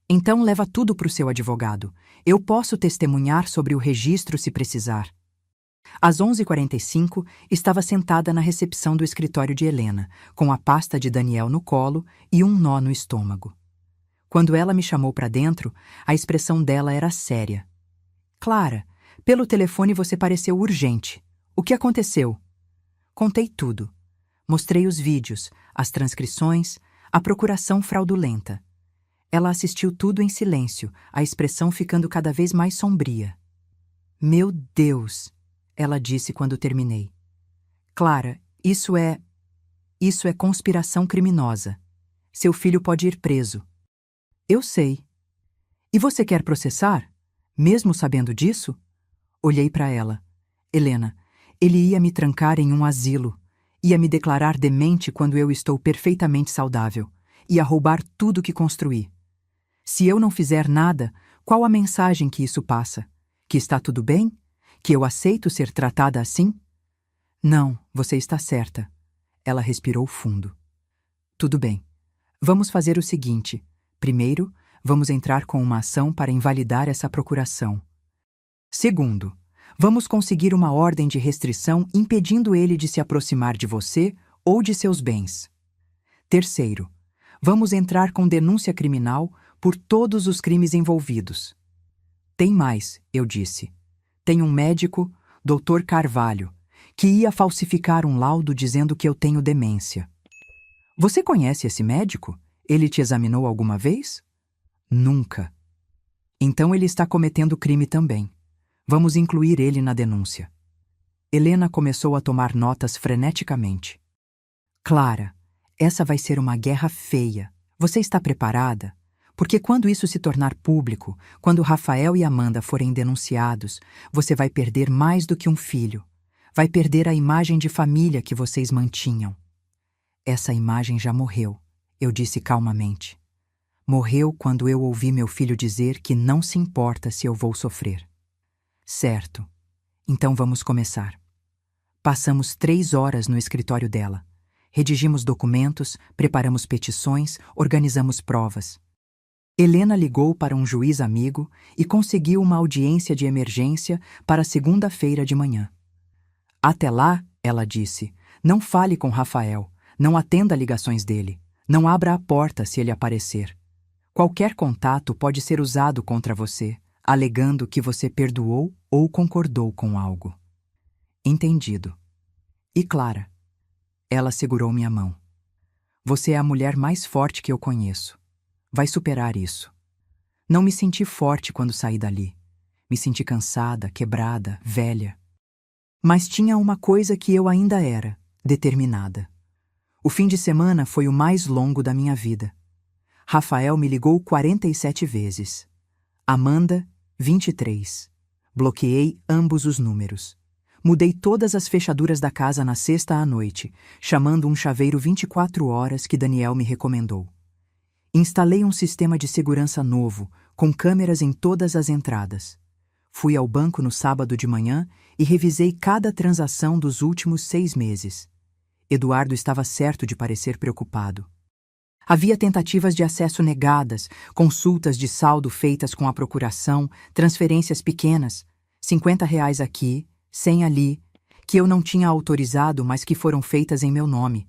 Então leva tudo para o seu advogado. Eu posso testemunhar sobre o registro se precisar. Às 11h45, estava sentada na recepção do escritório de Helena, com a pasta de Daniel no colo e um nó no estômago. Quando ela me chamou para dentro, a expressão dela era séria. Clara, pelo telefone você pareceu urgente. O que aconteceu? Contei tudo. Mostrei os vídeos, as transcrições, a procuração fraudulenta. Ela assistiu tudo em silêncio, a expressão ficando cada vez mais sombria. Meu Deus, ela disse quando terminei. Clara, isso é conspiração criminosa. Seu filho pode ir preso. Eu sei. E você quer processar? Mesmo sabendo disso? Olhei para ela. Helena, ele ia me trancar em um asilo. Ia me declarar demente quando eu estou perfeitamente saudável. Ia roubar tudo que construí. Se eu não fizer nada, qual a mensagem que isso passa? Que está tudo bem? Que eu aceito ser tratada assim? Não, você está certa. Ela respirou fundo. Tudo bem. Vamos fazer o seguinte. Primeiro, vamos entrar com uma ação para invalidar essa procuração. Segundo, vamos conseguir uma ordem de restrição impedindo ele de se aproximar de você ou de seus bens. Terceiro, vamos entrar com denúncia criminal por todos os crimes envolvidos. Tem mais, eu disse. Tem um médico, Dr. Carvalho, que ia falsificar um laudo dizendo que eu tenho demência. Você conhece esse médico? Ele te examinou alguma vez? Nunca. Então ele está cometendo crime também. Vamos incluir ele na denúncia. Helena começou a tomar notas freneticamente. Clara, essa vai ser uma guerra feia. Você está preparada? Porque quando isso se tornar público, quando Rafael e Amanda forem denunciados, você vai perder mais do que um filho. Vai perder a imagem de família que vocês mantinham. Essa imagem já morreu, eu disse calmamente. Morreu quando eu ouvi meu filho dizer que não se importa se eu vou sofrer. Certo. Então vamos começar. Passamos 3 horas no escritório dela. Redigimos documentos, preparamos petições, organizamos provas. Helena ligou para um juiz amigo e conseguiu uma audiência de emergência para segunda-feira de manhã. Até lá, ela disse, não fale com Rafael, não atenda ligações dele, não abra a porta se ele aparecer. Qualquer contato pode ser usado contra você, alegando que você perdoou ou concordou com algo. Entendido. E Clara? Ela segurou minha mão. Você é a mulher mais forte que eu conheço. Vai superar isso. Não me senti forte quando saí dali. Me senti cansada, quebrada, velha. Mas tinha uma coisa que eu ainda era, determinada. O fim de semana foi o mais longo da minha vida. Rafael me ligou 47 vezes. Amanda, 23. Bloqueei ambos os números. Mudei todas as fechaduras da casa na sexta à noite, chamando um chaveiro 24 horas que Daniel me recomendou. Instalei um sistema de segurança novo, com câmeras em todas as entradas. Fui ao banco no sábado de manhã e revisei cada transação dos últimos 6 meses. Eduardo estava certo de parecer preocupado. Havia tentativas de acesso negadas, consultas de saldo feitas com a procuração, transferências pequenas, R$ 50 aqui, 100 ali, que eu não tinha autorizado, mas que foram feitas em meu nome.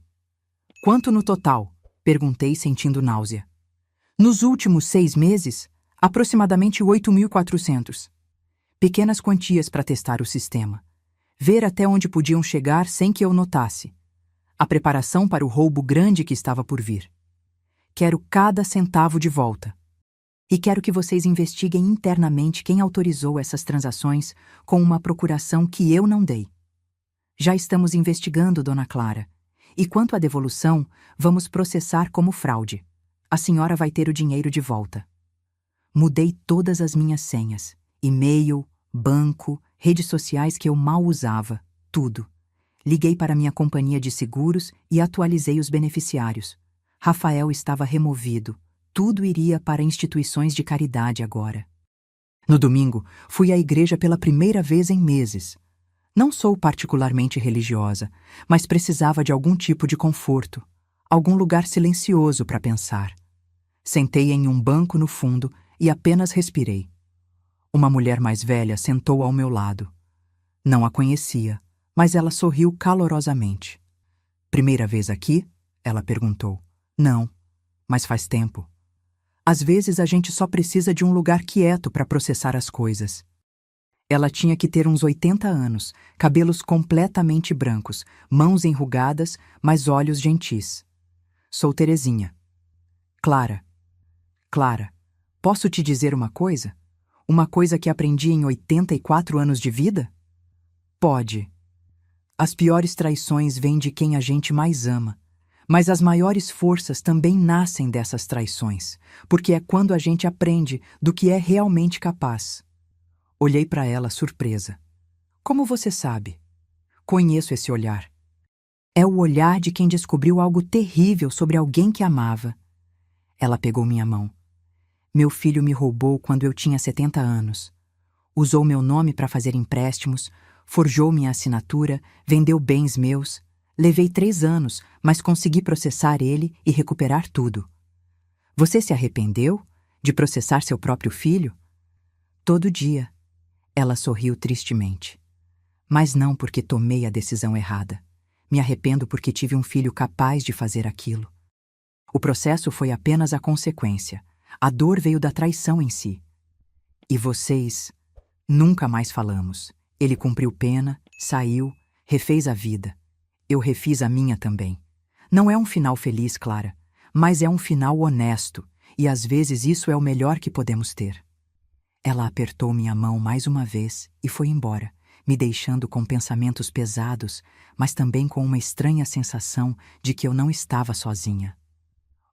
Quanto no total? Perguntei, sentindo náusea. Nos últimos 6 meses, aproximadamente 8.400. Pequenas quantias para testar o sistema. Ver até onde podiam chegar sem que eu notasse. A preparação para o roubo grande que estava por vir. Quero cada centavo de volta. E quero que vocês investiguem internamente quem autorizou essas transações com uma procuração que eu não dei. Já estamos investigando, Dona Clara. E quanto à devolução, vamos processar como fraude. A senhora vai ter o dinheiro de volta. Mudei todas as minhas senhas. E-mail, banco, redes sociais que eu mal usava. Tudo. Liguei para minha companhia de seguros e atualizei os beneficiários. Rafael estava removido. Tudo iria para instituições de caridade agora. No domingo, fui à igreja pela primeira vez em meses. Não sou particularmente religiosa, mas precisava de algum tipo de conforto, algum lugar silencioso para pensar. Sentei em um banco no fundo e apenas respirei. Uma mulher mais velha sentou ao meu lado. Não a conhecia, mas ela sorriu calorosamente. Primeira vez aqui? Ela perguntou. Não, mas faz tempo. Às vezes a gente só precisa de um lugar quieto para processar as coisas. Ela tinha que ter uns 80 anos, cabelos completamente brancos, mãos enrugadas, mas olhos gentis. Sou Terezinha. Clara. Clara, posso te dizer uma coisa? Uma coisa que aprendi em 84 anos de vida? Pode. As piores traições vêm de quem a gente mais ama. Mas as maiores forças também nascem dessas traições, porque é quando a gente aprende do que é realmente capaz. Olhei para ela surpresa. Como você sabe? Conheço esse olhar. É o olhar de quem descobriu algo terrível sobre alguém que amava. Ela pegou minha mão. Meu filho me roubou quando eu tinha 70 anos. Usou meu nome para fazer empréstimos, forjou minha assinatura, vendeu bens meus. Levei 3 anos, mas consegui processar ele e recuperar tudo. Você se arrependeu de processar seu próprio filho? Todo dia. Ela sorriu tristemente. Mas não porque tomei a decisão errada. Me arrependo porque tive um filho capaz de fazer aquilo. O processo foi apenas a consequência. A dor veio da traição em si. E vocês? Nunca mais falamos. Ele cumpriu pena, saiu, refez a vida. Eu refiz a minha também. Não é um final feliz, Clara, mas é um final honesto, e às vezes isso é o melhor que podemos ter. Ela apertou minha mão mais uma vez e foi embora, me deixando com pensamentos pesados, mas também com uma estranha sensação de que eu não estava sozinha.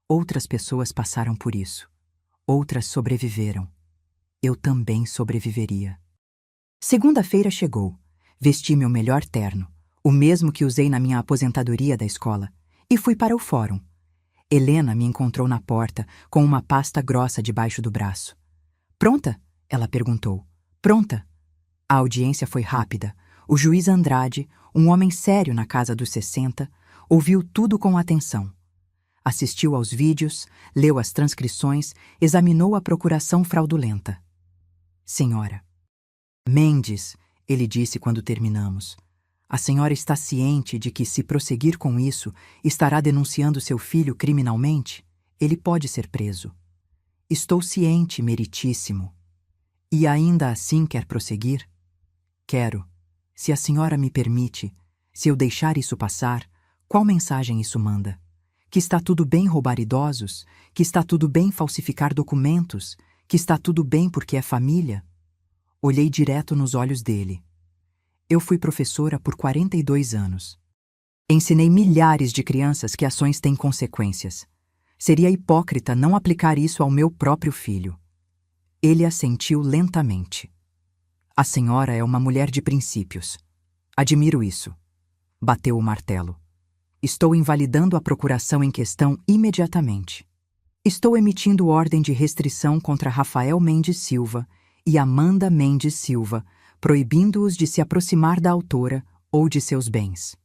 Outras pessoas passaram por isso. Outras sobreviveram. Eu também sobreviveria. Segunda-feira chegou. Vesti meu melhor terno, o mesmo que usei na minha aposentadoria da escola, e fui para o fórum. Helena me encontrou na porta, com uma pasta grossa debaixo do braço. Pronta? Ela perguntou. Pronta. A audiência foi rápida. O juiz Andrade, um homem sério na casa dos 60, ouviu tudo com atenção. Assistiu aos vídeos, leu as transcrições, examinou a procuração fraudulenta. Senhora. Mendes, ele disse quando terminamos. A senhora está ciente de que, se prosseguir com isso, estará denunciando seu filho criminalmente? Ele pode ser preso. Estou ciente, meritíssimo. E ainda assim quer prosseguir? Quero. Se a senhora me permite, se eu deixar isso passar, qual mensagem isso manda? Que está tudo bem roubar idosos? Que está tudo bem falsificar documentos? Que está tudo bem porque é família? Olhei direto nos olhos dele. Eu fui professora por 42 anos. Ensinei milhares de crianças que ações têm consequências. Seria hipócrita não aplicar isso ao meu próprio filho. Ele assentiu lentamente. A senhora é uma mulher de princípios. Admiro isso. Bateu o martelo. Estou invalidando a procuração em questão imediatamente. Estou emitindo ordem de restrição contra Rafael Mendes Silva e Amanda Mendes Silva, proibindo-os de se aproximar da autora ou de seus bens.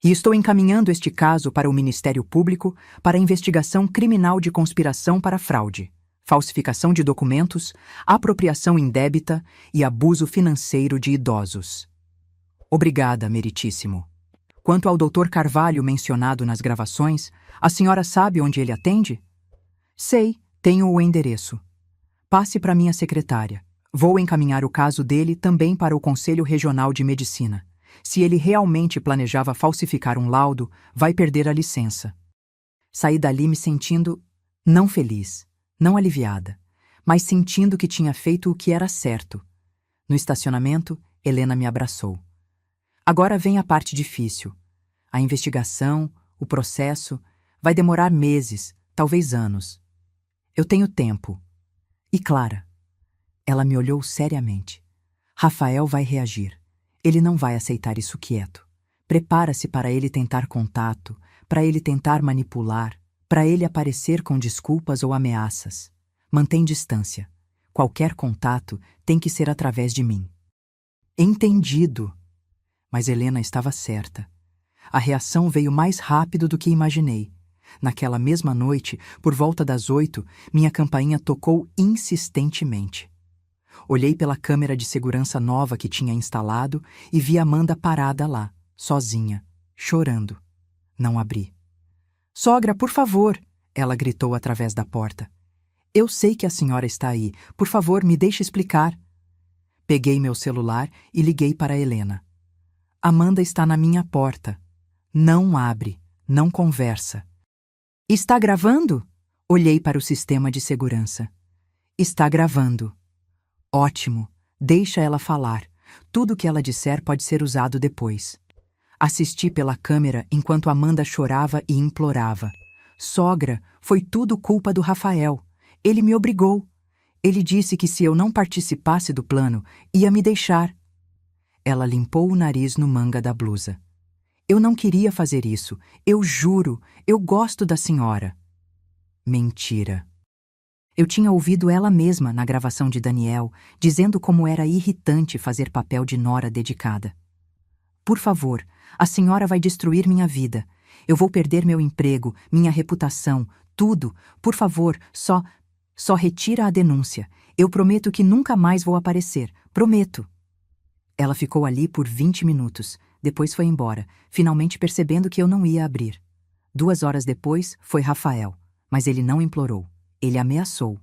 E estou encaminhando este caso para o Ministério Público para investigação criminal de conspiração para fraude, falsificação de documentos, apropriação indébita e abuso financeiro de idosos. Obrigada, meritíssimo. Quanto ao Dr. Carvalho mencionado nas gravações, a senhora sabe onde ele atende? Sei, tenho o endereço. Passe para minha secretária. Vou encaminhar o caso dele também para o Conselho Regional de Medicina. Se ele realmente planejava falsificar um laudo, vai perder a licença. Saí dali me sentindo não feliz, não aliviada, mas sentindo que tinha feito o que era certo. No estacionamento, Helena me abraçou. Agora vem a parte difícil. A investigação, o processo, vai demorar meses, talvez anos. Eu tenho tempo. E Clara? Ela me olhou seriamente. Rafael vai reagir. Ele não vai aceitar isso quieto. Prepara-se para ele tentar contato, para ele tentar manipular, para ele aparecer com desculpas ou ameaças. Mantém distância. Qualquer contato tem que ser através de mim. Entendido. Mas Helena estava certa. A reação veio mais rápido do que imaginei. Naquela mesma noite, por volta das 8, minha campainha tocou insistentemente. Olhei pela câmera de segurança nova que tinha instalado e vi Amanda parada lá, sozinha, chorando. Não abri. Sogra, por favor! Ela gritou através da porta. Eu sei que a senhora está aí. Por favor, me deixe explicar. Peguei meu celular e liguei para Helena. Amanda está na minha porta. Não abre, não conversa. Está gravando? Olhei para o sistema de segurança. Está gravando. Ótimo, deixa ela falar. Tudo o que ela disser pode ser usado depois. Assisti pela câmera enquanto Amanda chorava e implorava. Sogra, foi tudo culpa do Rafael. Ele me obrigou. Ele disse que se eu não participasse do plano, ia me deixar. Ela limpou o nariz no manga da blusa. Eu não queria fazer isso. Eu juro, eu gosto da senhora. Mentira. Eu tinha ouvido ela mesma na gravação de Daniel, dizendo como era irritante fazer papel de nora dedicada. Por favor, a senhora vai destruir minha vida. Eu vou perder meu emprego, minha reputação, tudo. Por favor, só retira a denúncia. Eu prometo que nunca mais vou aparecer. Prometo. Ela ficou ali por 20 minutos. Depois foi embora, finalmente percebendo que eu não ia abrir. 2 horas depois, foi Rafael. Mas ele não implorou. Ele ameaçou.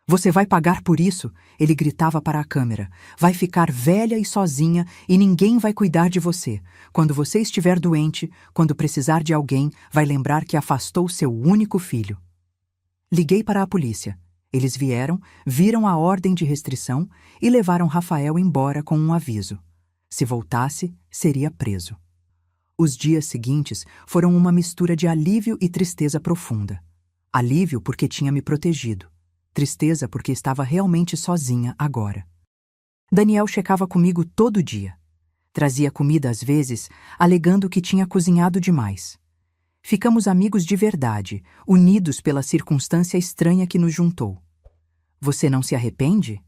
Você vai pagar por isso, ele gritava para a câmera. Vai ficar velha e sozinha e ninguém vai cuidar de você. Quando você estiver doente, quando precisar de alguém, vai lembrar que afastou seu único filho. Liguei para a polícia. Eles vieram, viram a ordem de restrição e levaram Rafael embora com um aviso. Se voltasse, seria preso. Os dias seguintes foram uma mistura de alívio e tristeza profunda. Alívio porque tinha me protegido. Tristeza porque estava realmente sozinha agora. Daniel checava comigo todo dia. Trazia comida às vezes, alegando que tinha cozinhado demais. Ficamos amigos de verdade, unidos pela circunstância estranha que nos juntou. Você não se arrepende?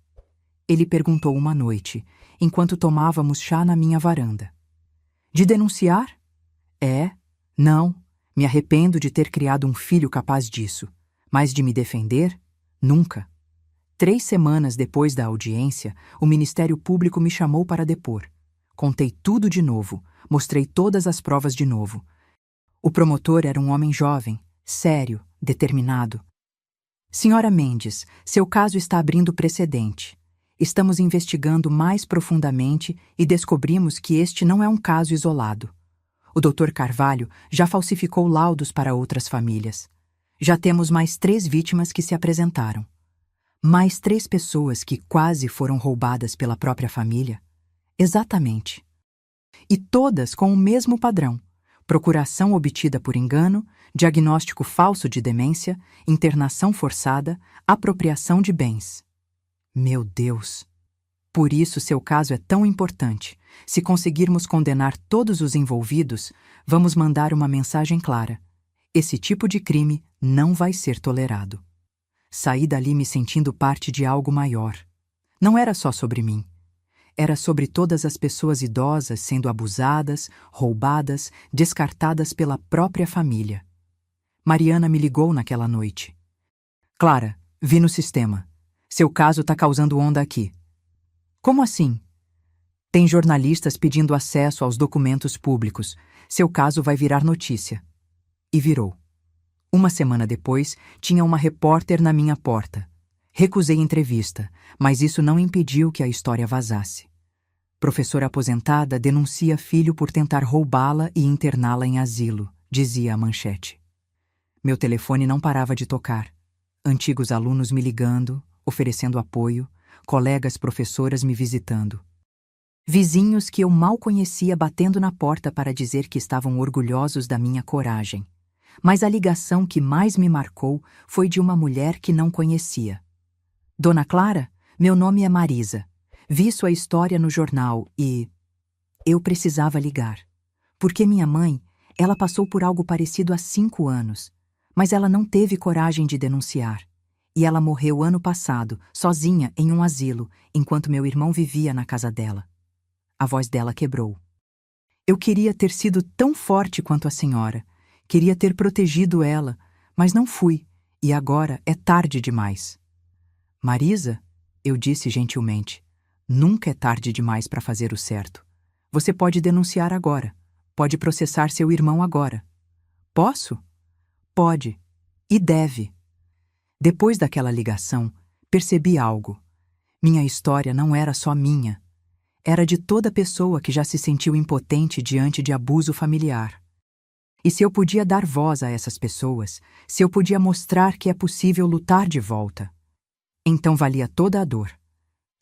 Ele perguntou uma noite, enquanto tomávamos chá na minha varanda. De denunciar? Não. Me arrependo de ter criado um filho capaz disso. Mas de me defender? Nunca. 3 semanas depois da audiência, o Ministério Público me chamou para depor. Contei tudo de novo, mostrei todas as provas de novo. O promotor era um homem jovem, sério, determinado. Senhora Mendes, seu caso está abrindo precedente. Estamos investigando mais profundamente e descobrimos que este não é um caso isolado. O Dr. Carvalho já falsificou laudos para outras famílias. Já temos mais 3 vítimas que se apresentaram. Mais 3 pessoas que quase foram roubadas pela própria família. Exatamente. E todas com o mesmo padrão: procuração obtida por engano, diagnóstico falso de demência, internação forçada, apropriação de bens. Meu Deus! Por isso seu caso é tão importante. Se conseguirmos condenar todos os envolvidos, vamos mandar uma mensagem clara. Esse tipo de crime não vai ser tolerado. Saí dali me sentindo parte de algo maior. Não era só sobre mim. Era sobre todas as pessoas idosas sendo abusadas, roubadas, descartadas pela própria família. Mariana me ligou naquela noite. Clara, vi no sistema. Seu caso tá causando onda aqui. Como assim? Tem jornalistas pedindo acesso aos documentos públicos. Seu caso vai virar notícia. E virou. Uma semana depois, tinha uma repórter na minha porta. Recusei entrevista, mas isso não impediu que a história vazasse. Professora aposentada denuncia filho por tentar roubá-la e interná-la em asilo, dizia a manchete. Meu telefone não parava de tocar. Antigos alunos me ligando, oferecendo apoio, colegas professoras me visitando. Vizinhos que eu mal conhecia batendo na porta para dizer que estavam orgulhosos da minha coragem. Mas a ligação que mais me marcou foi de uma mulher que não conhecia. Dona Clara, meu nome é Marisa. Vi sua história no jornal e... eu precisava ligar. Porque minha mãe, ela passou por algo parecido há 5 anos, mas ela não teve coragem de denunciar. E ela morreu ano passado, sozinha, em um asilo, enquanto meu irmão vivia na casa dela. A voz dela quebrou. Eu queria ter sido tão forte quanto a senhora. Queria ter protegido ela, mas não fui, e agora é tarde demais. Marisa, eu disse gentilmente, nunca é tarde demais para fazer o certo. Você pode denunciar agora. Pode processar seu irmão agora. Posso? Pode. E deve. Depois daquela ligação, percebi algo. Minha história não era só minha. Era de toda pessoa que já se sentiu impotente diante de abuso familiar. E se eu podia dar voz a essas pessoas, se eu podia mostrar que é possível lutar de volta, então valia toda a dor.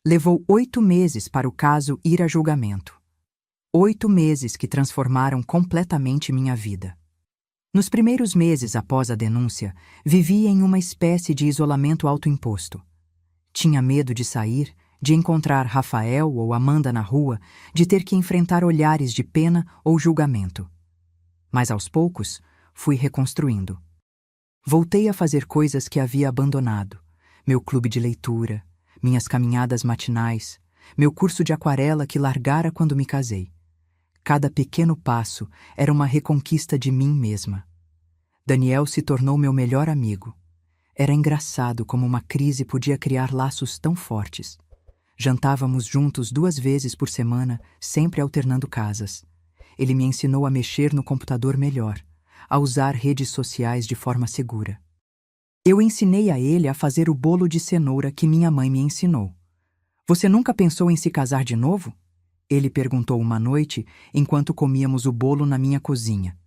Levou 8 meses para o caso ir a julgamento. 8 meses que transformaram completamente minha vida. Nos primeiros meses após a denúncia, vivia em uma espécie de isolamento autoimposto. Tinha medo de sair, de encontrar Rafael ou Amanda na rua, de ter que enfrentar olhares de pena ou julgamento. Mas aos poucos, fui reconstruindo. Voltei a fazer coisas que havia abandonado. Meu clube de leitura, minhas caminhadas matinais, meu curso de aquarela que largara quando me casei. Cada pequeno passo era uma reconquista de mim mesma. Daniel se tornou meu melhor amigo. Era engraçado como uma crise podia criar laços tão fortes. Jantávamos juntos 2 vezes por semana, sempre alternando casas. Ele me ensinou a mexer no computador melhor, a usar redes sociais de forma segura. Eu ensinei a ele a fazer o bolo de cenoura que minha mãe me ensinou. Você nunca pensou em se casar de novo? Ele perguntou uma noite, enquanto comíamos o bolo na minha cozinha.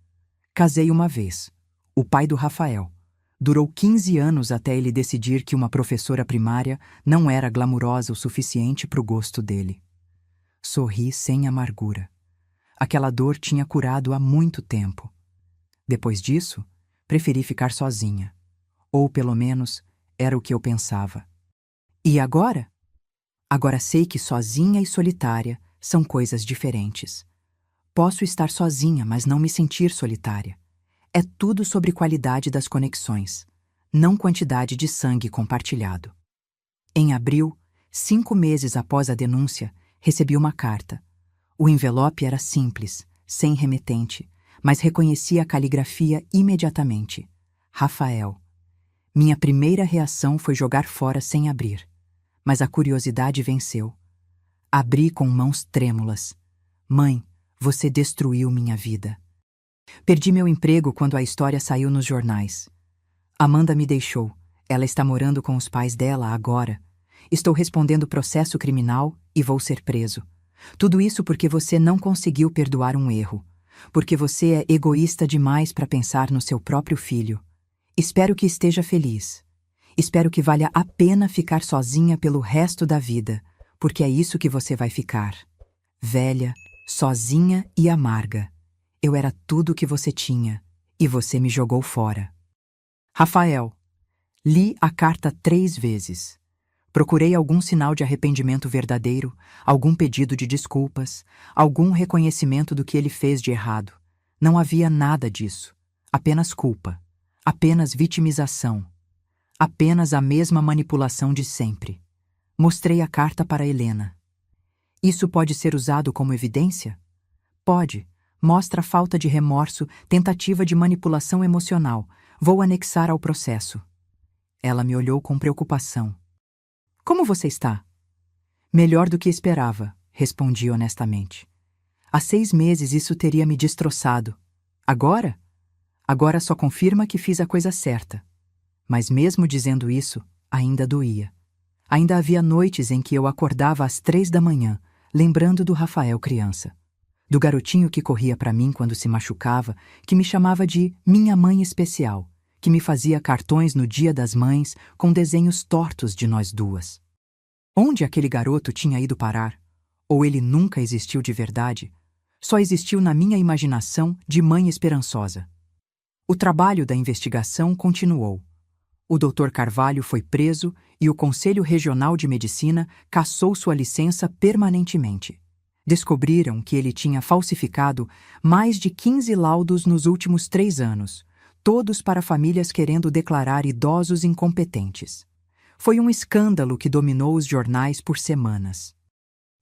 Casei uma vez. O pai do Rafael. Durou 15 anos até ele decidir que uma professora primária não era glamurosa o suficiente para o gosto dele. Sorri sem amargura. Aquela dor tinha curado há muito tempo. Depois disso, preferi ficar sozinha. Ou, pelo menos, era o que eu pensava. E agora? Agora sei que sozinha e solitária são coisas diferentes. Posso estar sozinha, mas não me sentir solitária. É tudo sobre qualidade das conexões, não quantidade de sangue compartilhado. Em abril, 5 meses após a denúncia, recebi uma carta. O envelope era simples, sem remetente, mas reconheci a caligrafia imediatamente. Rafael. Minha primeira reação foi jogar fora sem abrir, mas a curiosidade venceu. Abri com mãos trêmulas. Mãe, você destruiu minha vida. Perdi meu emprego quando a história saiu nos jornais. Amanda me deixou. Ela está morando com os pais dela agora. Estou respondendo processo criminal e vou ser preso. Tudo isso porque você não conseguiu perdoar um erro. Porque você é egoísta demais para pensar no seu próprio filho. Espero que esteja feliz. Espero que valha a pena ficar sozinha pelo resto da vida, porque é isso que você vai ficar. Velha, sozinha e amarga. Eu era tudo o que você tinha, e você me jogou fora. Rafael. Li a carta 3 vezes. Procurei algum sinal de arrependimento verdadeiro, algum pedido de desculpas, algum reconhecimento do que ele fez de errado. Não havia nada disso. Apenas culpa. Apenas vitimização. Apenas a mesma manipulação de sempre. Mostrei a carta para Helena. Isso pode ser usado como evidência? Pode. Mostra falta de remorso, tentativa de manipulação emocional. Vou anexar ao processo. Ela me olhou com preocupação. Como você está? Melhor do que esperava, respondi honestamente. Há 6 meses isso teria me destroçado. Agora? Agora só confirma que fiz a coisa certa. Mas mesmo dizendo isso, ainda doía. Ainda havia noites em que eu acordava às 3 da manhã, lembrando do Rafael criança. Do garotinho que corria para mim quando se machucava, que me chamava de minha mãe especial, que me fazia cartões no Dia das Mães com desenhos tortos de nós duas. Onde aquele garoto tinha ido parar? Ou ele nunca existiu de verdade? Só existiu na minha imaginação de mãe esperançosa. O trabalho da investigação continuou. O Dr. Carvalho foi preso e o Conselho Regional de Medicina cassou sua licença permanentemente. Descobriram que ele tinha falsificado mais de 15 laudos nos últimos 3 anos, todos para famílias querendo declarar idosos incompetentes. Foi um escândalo que dominou os jornais por semanas.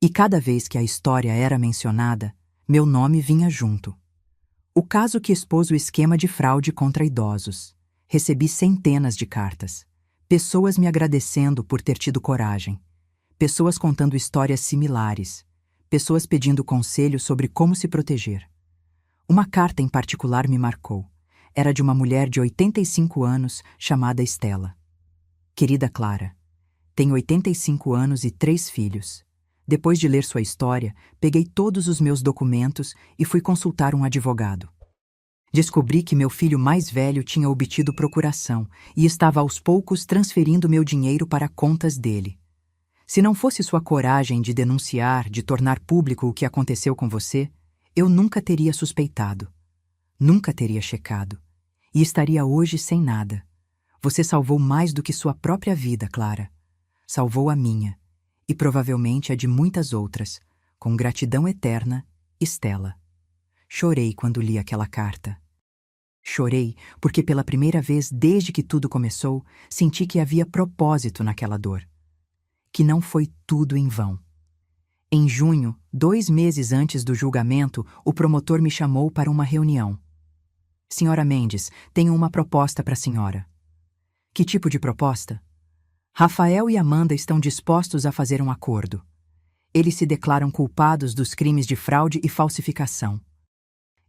E cada vez que a história era mencionada, meu nome vinha junto. O caso que expôs o esquema de fraude contra idosos. Recebi centenas de cartas. Pessoas me agradecendo por ter tido coragem. Pessoas contando histórias similares. Pessoas pedindo conselhos sobre como se proteger. Uma carta em particular me marcou. Era de uma mulher de 85 anos chamada Estela. Querida Clara, tenho 85 anos e 3 filhos. Depois de ler sua história, peguei todos os meus documentos e fui consultar um advogado. Descobri que meu filho mais velho tinha obtido procuração e estava aos poucos transferindo meu dinheiro para contas dele. Se não fosse sua coragem de denunciar, de tornar público o que aconteceu com você, eu nunca teria suspeitado. Nunca teria checado. E estaria hoje sem nada. Você salvou mais do que sua própria vida, Clara. Salvou a minha, e provavelmente a de muitas outras, com gratidão eterna, Estela. Chorei quando li aquela carta. Chorei porque pela primeira vez desde que tudo começou, senti que havia propósito naquela dor. Que não foi tudo em vão. Em junho, 2 meses antes do julgamento, o promotor me chamou para uma reunião. Senhora Mendes, tenho uma proposta para a senhora. Que tipo de proposta? Rafael e Amanda estão dispostos a fazer um acordo. Eles se declaram culpados dos crimes de fraude e falsificação.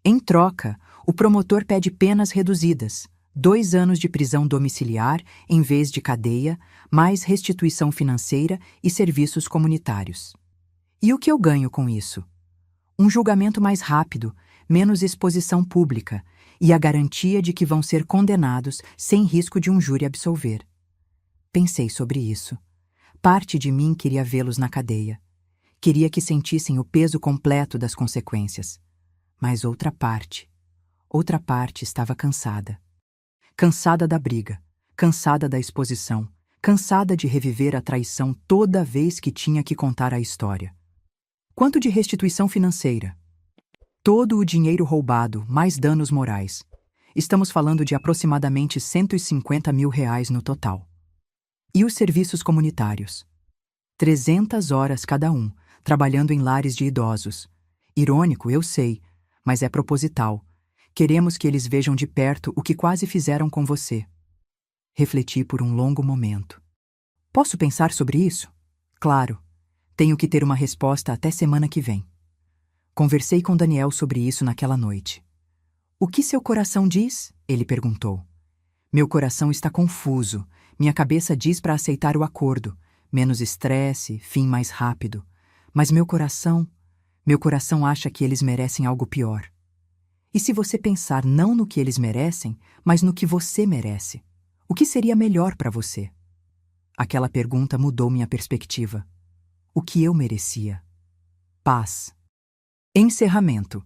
Em troca, o promotor pede penas reduzidas, 2 anos de prisão domiciliar em vez de cadeia, mais restituição financeira e serviços comunitários. E o que eu ganho com isso? Um julgamento mais rápido, menos exposição pública e a garantia de que vão ser condenados sem risco de um júri absolver. Pensei sobre isso. Parte de mim queria vê-los na cadeia. Queria que sentissem o peso completo das consequências. Mas outra parte estava cansada. Cansada da briga, cansada da exposição, cansada de reviver a traição toda vez que tinha que contar a história. Quanto de restituição financeira? Todo o dinheiro roubado, mais danos morais. Estamos falando de aproximadamente R$150 mil no total. E os serviços comunitários? 300 horas cada um, trabalhando em lares de idosos. Irônico, eu sei, mas é proposital. Queremos que eles vejam de perto o que quase fizeram com você. Refleti por um longo momento. Posso pensar sobre isso? Claro. Tenho que ter uma resposta até semana que vem. Conversei com Daniel sobre isso naquela noite. O que seu coração diz? Ele perguntou. Meu coração está confuso. Minha cabeça diz para aceitar o acordo. Menos estresse, fim mais rápido. Mas meu coração acha que eles merecem algo pior. E se você pensar não no que eles merecem, mas no que você merece? O que seria melhor para você? Aquela pergunta mudou minha perspectiva. O que eu merecia? Paz. Encerramento.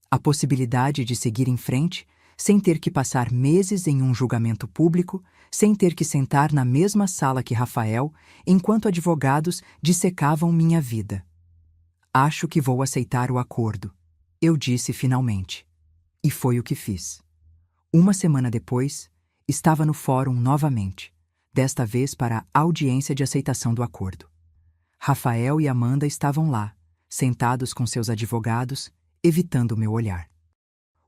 A possibilidade de seguir em frente, sem ter que passar meses em um julgamento público, sem ter que sentar na mesma sala que Rafael, enquanto advogados dissecavam minha vida. Acho que vou aceitar o acordo, eu disse finalmente. E foi o que fiz. 1 semana depois, estava no fórum novamente, desta vez para a audiência de aceitação do acordo. Rafael e Amanda estavam lá, sentados com seus advogados, evitando meu olhar.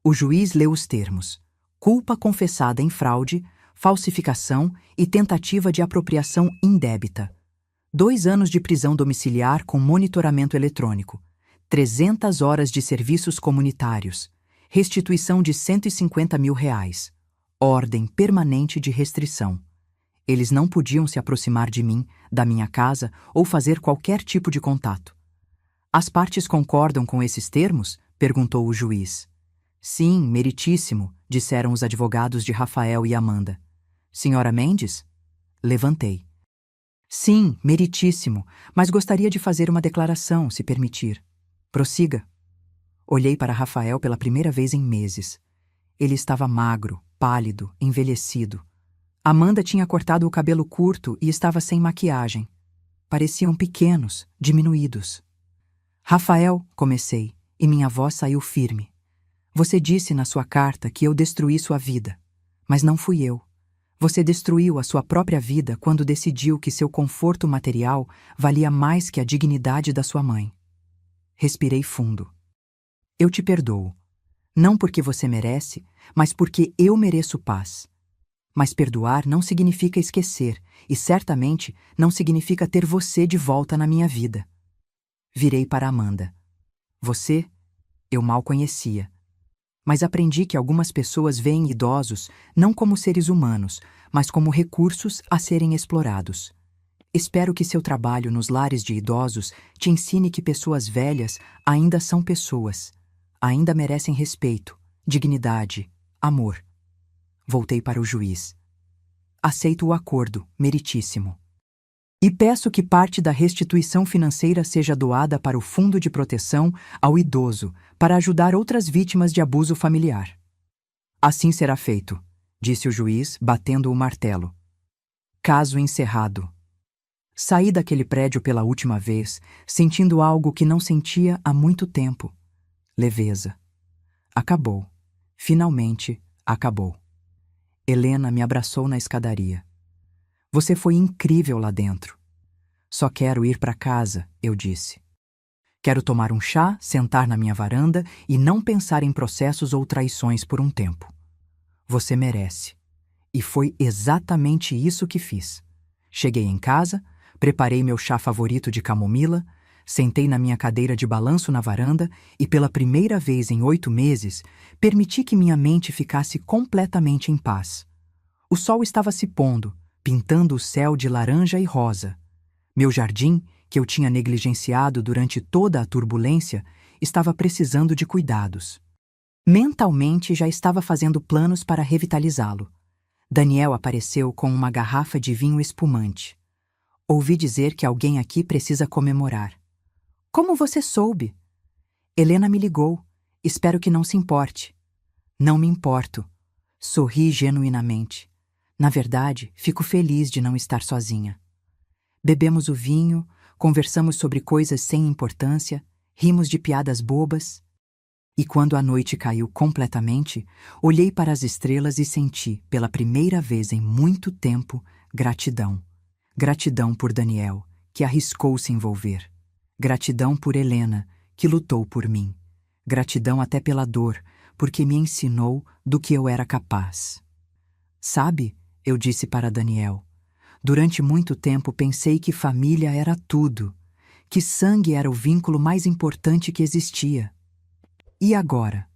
O juiz leu os termos: culpa confessada em fraude, falsificação e tentativa de apropriação indébita. 2 anos de prisão domiciliar com monitoramento eletrônico. 300 horas de serviços comunitários. Restituição de R$ 150 mil. Ordem permanente de restrição. Eles não podiam se aproximar de mim, da minha casa ou fazer qualquer tipo de contato. As partes concordam com esses termos? Perguntou o juiz. Sim, meritíssimo, disseram os advogados de Rafael e Amanda. Senhora Mendes? Levantei. Sim, meritíssimo, mas gostaria de fazer uma declaração, se permitir. Prossiga. Olhei para Rafael pela primeira vez em meses. Ele estava magro, pálido, envelhecido. Amanda tinha cortado o cabelo curto e estava sem maquiagem. Pareciam pequenos, diminuídos. Rafael, comecei, e minha voz saiu firme. Você disse na sua carta que eu destruí sua vida, mas não fui eu. Você destruiu a sua própria vida quando decidiu que seu conforto material valia mais que a dignidade da sua mãe. Respirei fundo. Eu te perdoo. Não porque você merece, mas porque eu mereço paz. Mas perdoar não significa esquecer, e certamente não significa ter você de volta na minha vida. Virei para Amanda. Você, eu mal conhecia. Mas aprendi que algumas pessoas veem idosos não como seres humanos, mas como recursos a serem explorados. Espero que seu trabalho nos lares de idosos te ensine que pessoas velhas ainda são pessoas, ainda merecem respeito, dignidade, amor. Voltei para o juiz. Aceito o acordo, meritíssimo. E peço que parte da restituição financeira seja doada para o Fundo de Proteção ao Idoso, para ajudar outras vítimas de abuso familiar. Assim será feito, disse o juiz, batendo o martelo. Caso encerrado. Saí daquele prédio pela última vez, sentindo algo que não sentia há muito tempo. Leveza. Acabou. Finalmente, acabou. Helena me abraçou na escadaria. Você foi incrível lá dentro. Só quero ir para casa, eu disse. Quero tomar um chá, sentar na minha varanda e não pensar em processos ou traições por um tempo. Você merece. E foi exatamente isso que fiz. Cheguei em casa, preparei meu chá favorito de camomila, sentei na minha cadeira de balanço na varanda e, pela primeira vez em 8 meses, permiti que minha mente ficasse completamente em paz. O sol estava se pondo, pintando o céu de laranja e rosa. Meu jardim, que eu tinha negligenciado durante toda a turbulência, estava precisando de cuidados. Mentalmente já estava fazendo planos para revitalizá-lo. Daniel apareceu com uma garrafa de vinho espumante. Ouvi dizer que alguém aqui precisa comemorar. Como você soube? Helena me ligou. Espero que não se importe. Não me importo. Sorri genuinamente. Na verdade, fico feliz de não estar sozinha. Bebemos o vinho, conversamos sobre coisas sem importância, rimos de piadas bobas. E quando a noite caiu completamente, olhei para as estrelas e senti, pela primeira vez em muito tempo, gratidão. Gratidão por Daniel, que arriscou se envolver. Gratidão por Helena, que lutou por mim. Gratidão até pela dor, porque me ensinou do que eu era capaz. Sabe, eu disse para Daniel, durante muito tempo pensei que família era tudo, que sangue era o vínculo mais importante que existia. E agora?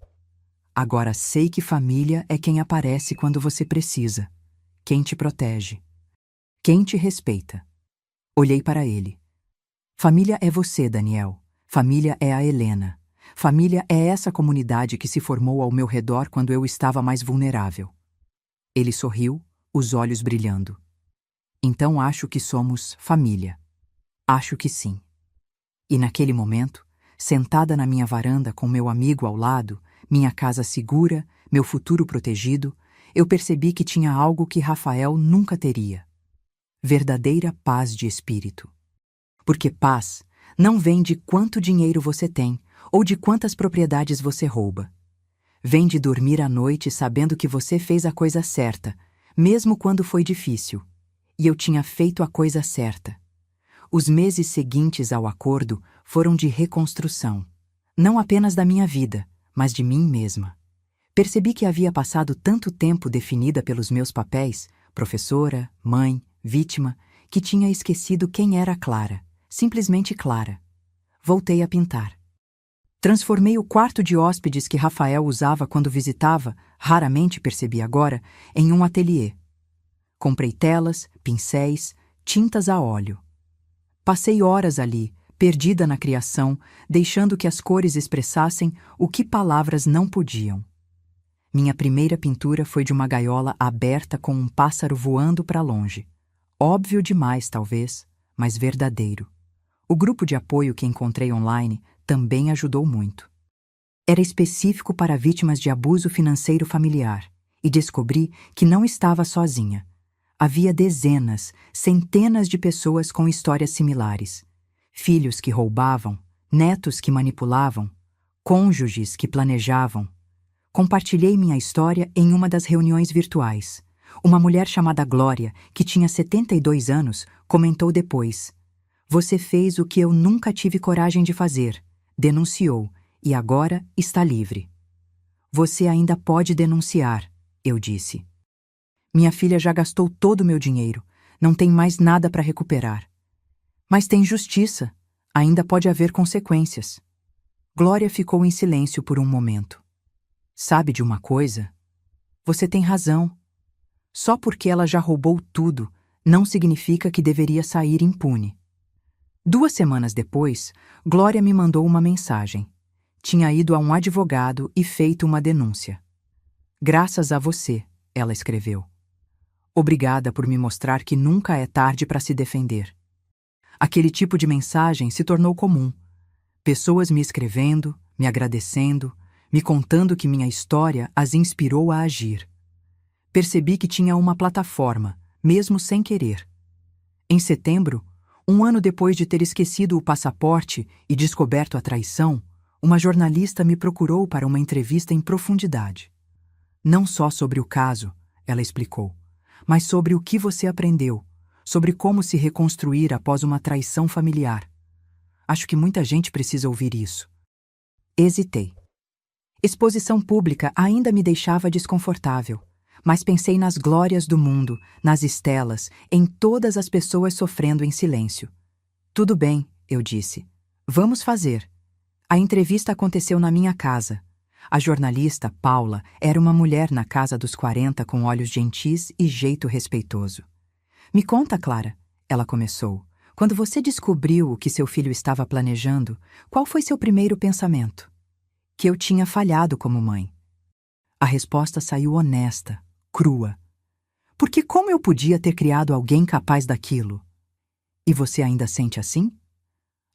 Agora sei que família é quem aparece quando você precisa, quem te protege, quem te respeita. Olhei para ele. Família é você, Daniel. Família é a Helena. Família é essa comunidade que se formou ao meu redor quando eu estava mais vulnerável. Ele sorriu, os olhos brilhando. Então acho que somos família. Acho que sim. E naquele momento, sentada na minha varanda com meu amigo ao lado, minha casa segura, meu futuro protegido, eu percebi que tinha algo que Rafael nunca teria. Verdadeira paz de espírito. Porque paz não vem de quanto dinheiro você tem ou de quantas propriedades você rouba. Vem de dormir à noite sabendo que você fez a coisa certa, mesmo quando foi difícil. E eu tinha feito a coisa certa. os meses seguintes ao acordo foram de reconstrução. Não apenas da minha vida, mas de mim mesma. Percebi que havia passado tanto tempo definida pelos meus papéis, professora, mãe, vítima, que tinha esquecido quem era Clara, simplesmente Clara. Voltei a pintar. Transformei o quarto de hóspedes que Rafael usava quando visitava, raramente percebi agora, em um ateliê. Comprei telas, pincéis, tintas a óleo. Passei horas ali, perdida na criação, deixando que as cores expressassem o que palavras não podiam. Minha primeira pintura foi de uma gaiola aberta com um pássaro voando para longe. Óbvio demais, talvez, mas verdadeiro. O grupo de apoio que encontrei online também ajudou muito. Era específico para vítimas de abuso financeiro familiar e descobri que não estava sozinha. Havia dezenas, centenas de pessoas com histórias similares. Filhos que roubavam, netos que manipulavam, cônjuges que planejavam. Compartilhei minha história em uma das reuniões virtuais. Uma mulher chamada Glória, que tinha 72 anos, comentou depois: "Você fez o que eu nunca tive coragem de fazer", denunciou, e agora está livre. "Você ainda pode denunciar", eu disse. "Minha filha já gastou todo o meu dinheiro, não tem mais nada para recuperar." "Mas tem justiça, ainda pode haver consequências." Glória ficou em silêncio por um momento. "Sabe de uma coisa? Você tem razão. Só porque ela já roubou tudo, não significa que deveria sair impune." 2 semanas depois, Glória me mandou uma mensagem. Tinha ido a um advogado e feito uma denúncia. "Graças a você", ela escreveu. "Obrigada por me mostrar que nunca é tarde para se defender." Aquele tipo de mensagem se tornou comum. Pessoas me escrevendo, me agradecendo, me contando que minha história as inspirou a agir. Percebi que tinha uma plataforma, mesmo sem querer. Em setembro, um ano depois de ter esquecido o passaporte e descoberto a traição, uma jornalista me procurou para uma entrevista em profundidade. "Não só sobre o caso", ela explicou, "mas sobre o que você aprendeu, sobre como se reconstruir após uma traição familiar. Acho que muita gente precisa ouvir isso." Hesitei. Exposição pública ainda me deixava desconfortável, mas pensei nas glórias do mundo, nas estelas, em todas as pessoas sofrendo em silêncio. "Tudo bem", eu disse. "Vamos fazer." A entrevista aconteceu na minha casa. A jornalista, Paula, era uma mulher na casa dos 40 com olhos gentis e jeito respeitoso. "Me conta, Clara", ela começou. "Quando você descobriu o que seu filho estava planejando, qual foi seu primeiro pensamento?" "Que eu tinha falhado como mãe." A resposta saiu honesta, crua. "Porque como eu podia ter criado alguém capaz daquilo?" "E você ainda sente assim?"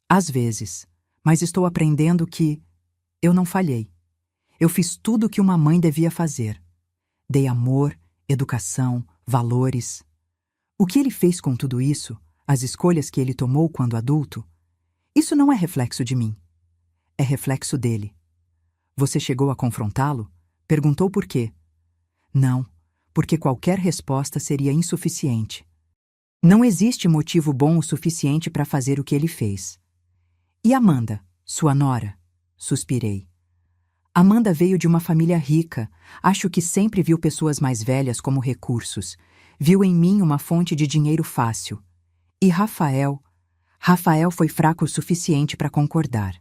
"Às vezes, mas estou aprendendo que eu não falhei. Eu fiz tudo o que uma mãe devia fazer. Dei amor, educação, valores." O que ele fez com tudo isso, as escolhas que ele tomou quando adulto, isso não é reflexo de mim. É reflexo dele. "Você chegou a confrontá-lo?" Perguntou por quê. "Não, porque qualquer resposta seria insuficiente. Não existe motivo bom o suficiente para fazer o que ele fez." "E Amanda, sua nora?" Suspirei. "Amanda veio de uma família rica. Acho que sempre viu pessoas mais velhas como recursos. Viu em mim uma fonte de dinheiro fácil. E Rafael? Rafael foi fraco o suficiente para concordar."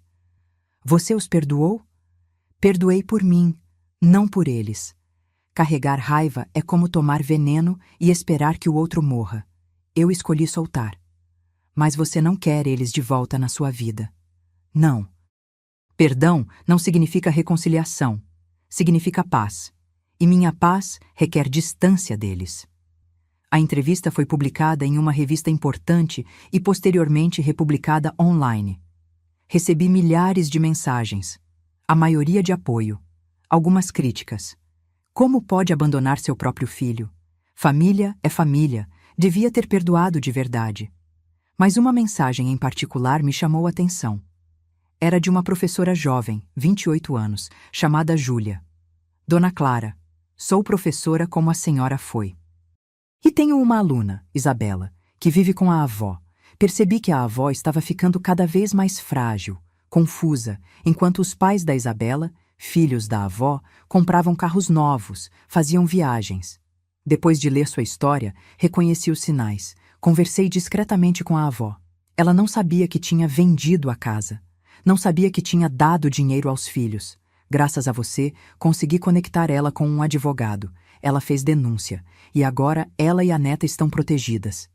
"Você os perdoou?" "Perdoei por mim, não por eles. Carregar raiva é como tomar veneno e esperar que o outro morra. Eu escolhi soltar." "Mas você não quer eles de volta na sua vida." "Não. Perdão não significa reconciliação. Significa paz. E minha paz requer distância deles." A entrevista foi publicada em uma revista importante e posteriormente republicada online. Recebi milhares de mensagens, a maioria de apoio, algumas críticas. Como pode abandonar seu próprio filho? Família é família, devia ter perdoado de verdade. Mas uma mensagem em particular me chamou a atenção. Era de uma professora jovem, 28 anos, chamada Júlia. "Dona Clara, sou professora como a senhora foi. E tenho uma aluna, Isabela, que vive com a avó. Percebi que a avó estava ficando cada vez mais frágil, confusa, enquanto os pais da Isabela, filhos da avó, compravam carros novos, faziam viagens. Depois de ler sua história, reconheci os sinais. Conversei discretamente com a avó. Ela não sabia que tinha vendido a casa. Não sabia que tinha dado dinheiro aos filhos. Graças a você, consegui conectar ela com um advogado. Ela fez denúncia. E agora ela e a neta estão protegidas.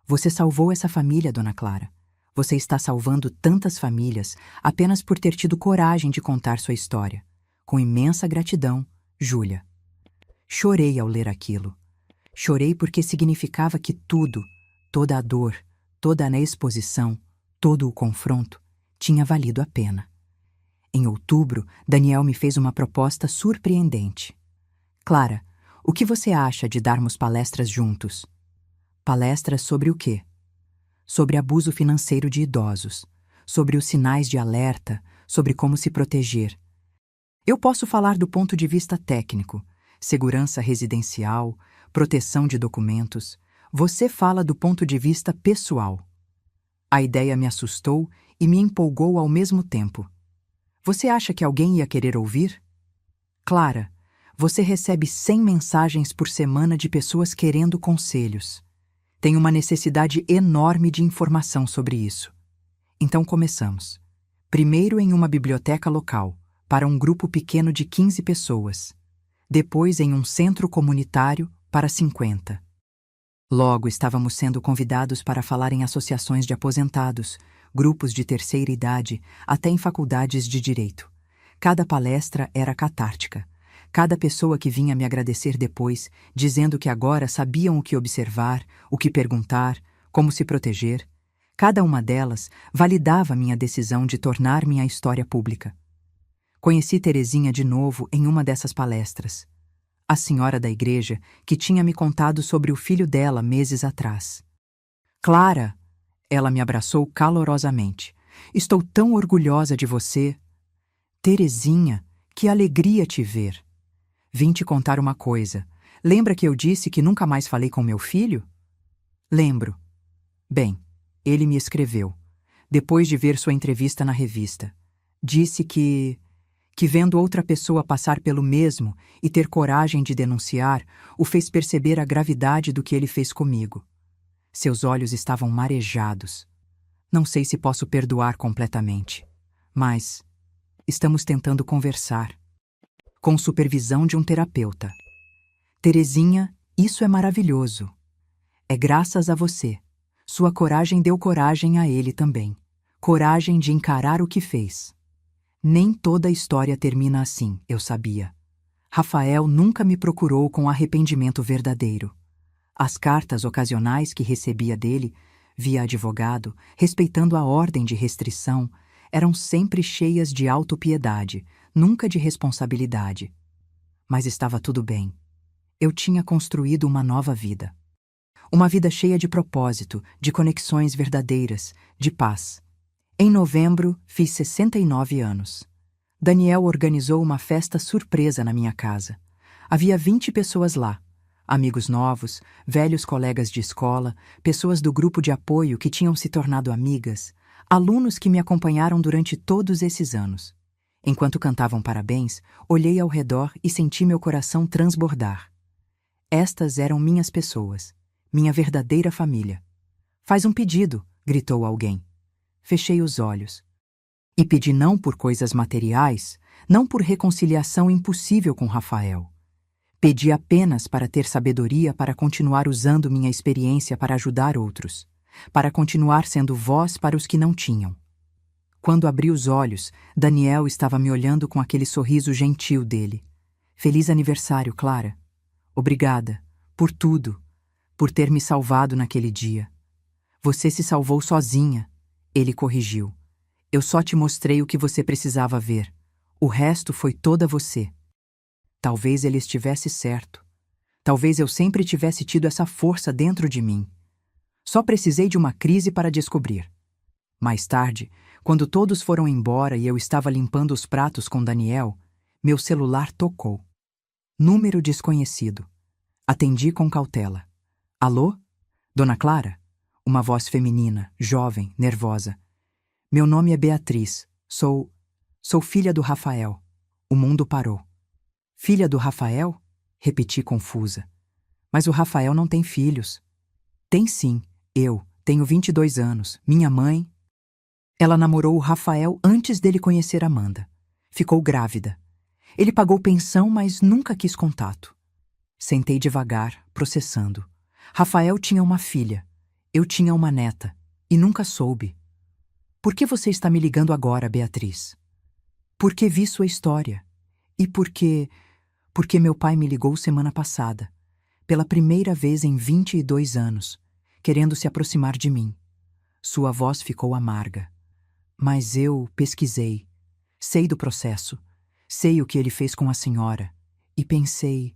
Você salvou essa família, Dona Clara. Você está salvando tantas famílias apenas por ter tido coragem de contar sua história. Com imensa gratidão, Júlia. Chorei ao ler aquilo. Chorei porque significava que tudo, toda a dor, toda a exposição, todo o confronto, tinha valido a pena. Em outubro, Daniel me fez uma proposta surpreendente. Clara, o que você acha de darmos palestras juntos? Palestras sobre o quê? Sobre abuso financeiro de idosos, sobre os sinais de alerta, sobre como se proteger. Eu posso falar do ponto de vista técnico, segurança residencial, proteção de documentos. Você fala do ponto de vista pessoal. A ideia me assustou e me empolgou ao mesmo tempo. Você acha que alguém ia querer ouvir? Clara, você recebe 100 mensagens por semana de pessoas querendo conselhos. Tem uma necessidade enorme de informação sobre isso. Então começamos. Primeiro em uma biblioteca local, para um grupo pequeno de 15 pessoas. Depois em um centro comunitário, para 50. Logo estávamos sendo convidados para falar em associações de aposentados, grupos de terceira idade, até em faculdades de direito. Cada palestra era catártica. Cada pessoa que vinha me agradecer depois, dizendo que agora sabiam o que observar, o que perguntar, como se proteger, cada uma delas validava minha decisão de tornar minha história pública. Conheci Terezinha de novo em uma dessas palestras. A senhora da igreja que tinha me contado sobre o filho dela meses atrás. Clara! Ela me abraçou calorosamente. Estou tão orgulhosa de você. Terezinha, que alegria te ver. Vim te contar uma coisa. Lembra que eu disse que nunca mais falei com meu filho? Lembro. Bem, ele me escreveu, depois de ver sua entrevista na revista. Disse que vendo outra pessoa passar pelo mesmo e ter coragem de denunciar, o fez perceber a gravidade do que ele fez comigo. Seus olhos estavam marejados. Não sei se posso perdoar completamente, mas estamos tentando conversar. Com supervisão de um terapeuta. Terezinha, isso é maravilhoso. É graças a você. Sua coragem deu coragem a ele também. Coragem de encarar o que fez. Nem toda a história termina assim, eu sabia. Rafael nunca me procurou com arrependimento verdadeiro. As cartas ocasionais que recebia dele, via advogado, respeitando a ordem de restrição, eram sempre cheias de autopiedade, nunca de responsabilidade. Mas estava tudo bem. Eu tinha construído uma nova vida. Uma vida cheia de propósito, de conexões verdadeiras, de paz. Em novembro, fiz 69 anos. Daniel organizou uma festa surpresa na minha casa. Havia 20 pessoas lá. Amigos novos, velhos colegas de escola, pessoas do grupo de apoio que tinham se tornado amigas, alunos que me acompanharam durante todos esses anos. Enquanto cantavam parabéns, olhei ao redor e senti meu coração transbordar. Estas eram minhas pessoas, minha verdadeira família. Faz um pedido, gritou alguém. Fechei os olhos. E pedi não por coisas materiais, não por reconciliação impossível com Rafael. Pedi apenas para ter sabedoria para continuar usando minha experiência para ajudar outros, para continuar sendo voz para os que não tinham. Quando abri os olhos, Daniel estava me olhando com aquele sorriso gentil dele. Feliz aniversário, Clara. Obrigada, por tudo, por ter me salvado naquele dia. Você se salvou sozinha, ele corrigiu. Eu só te mostrei o que você precisava ver. O resto foi toda você. Talvez ele estivesse certo. Talvez eu sempre tivesse tido essa força dentro de mim. Só precisei de uma crise para descobrir. Mais tarde, quando todos foram embora e eu estava limpando os pratos com Daniel, meu celular tocou. Número desconhecido. Atendi com cautela. Alô? Dona Clara? Uma voz feminina, jovem, nervosa. Meu nome é Beatriz. Sou filha do Rafael. O mundo parou. Filha do Rafael? Repeti confusa. Mas o Rafael não tem filhos. Tem sim. Eu tenho 22 anos. Minha mãe... Ela namorou o Rafael antes dele conhecer Amanda. Ficou grávida. Ele pagou pensão, mas nunca quis contato. Sentei devagar, processando. Rafael tinha uma filha. Eu tinha uma neta. E nunca soube. Por que você está me ligando agora, Beatriz? Porque vi sua história. E porque meu pai me ligou semana passada. Pela primeira vez em 22 anos. Querendo se aproximar de mim. Sua voz ficou amarga. Mas eu pesquisei. Sei do processo. Sei o que ele fez com a senhora. E pensei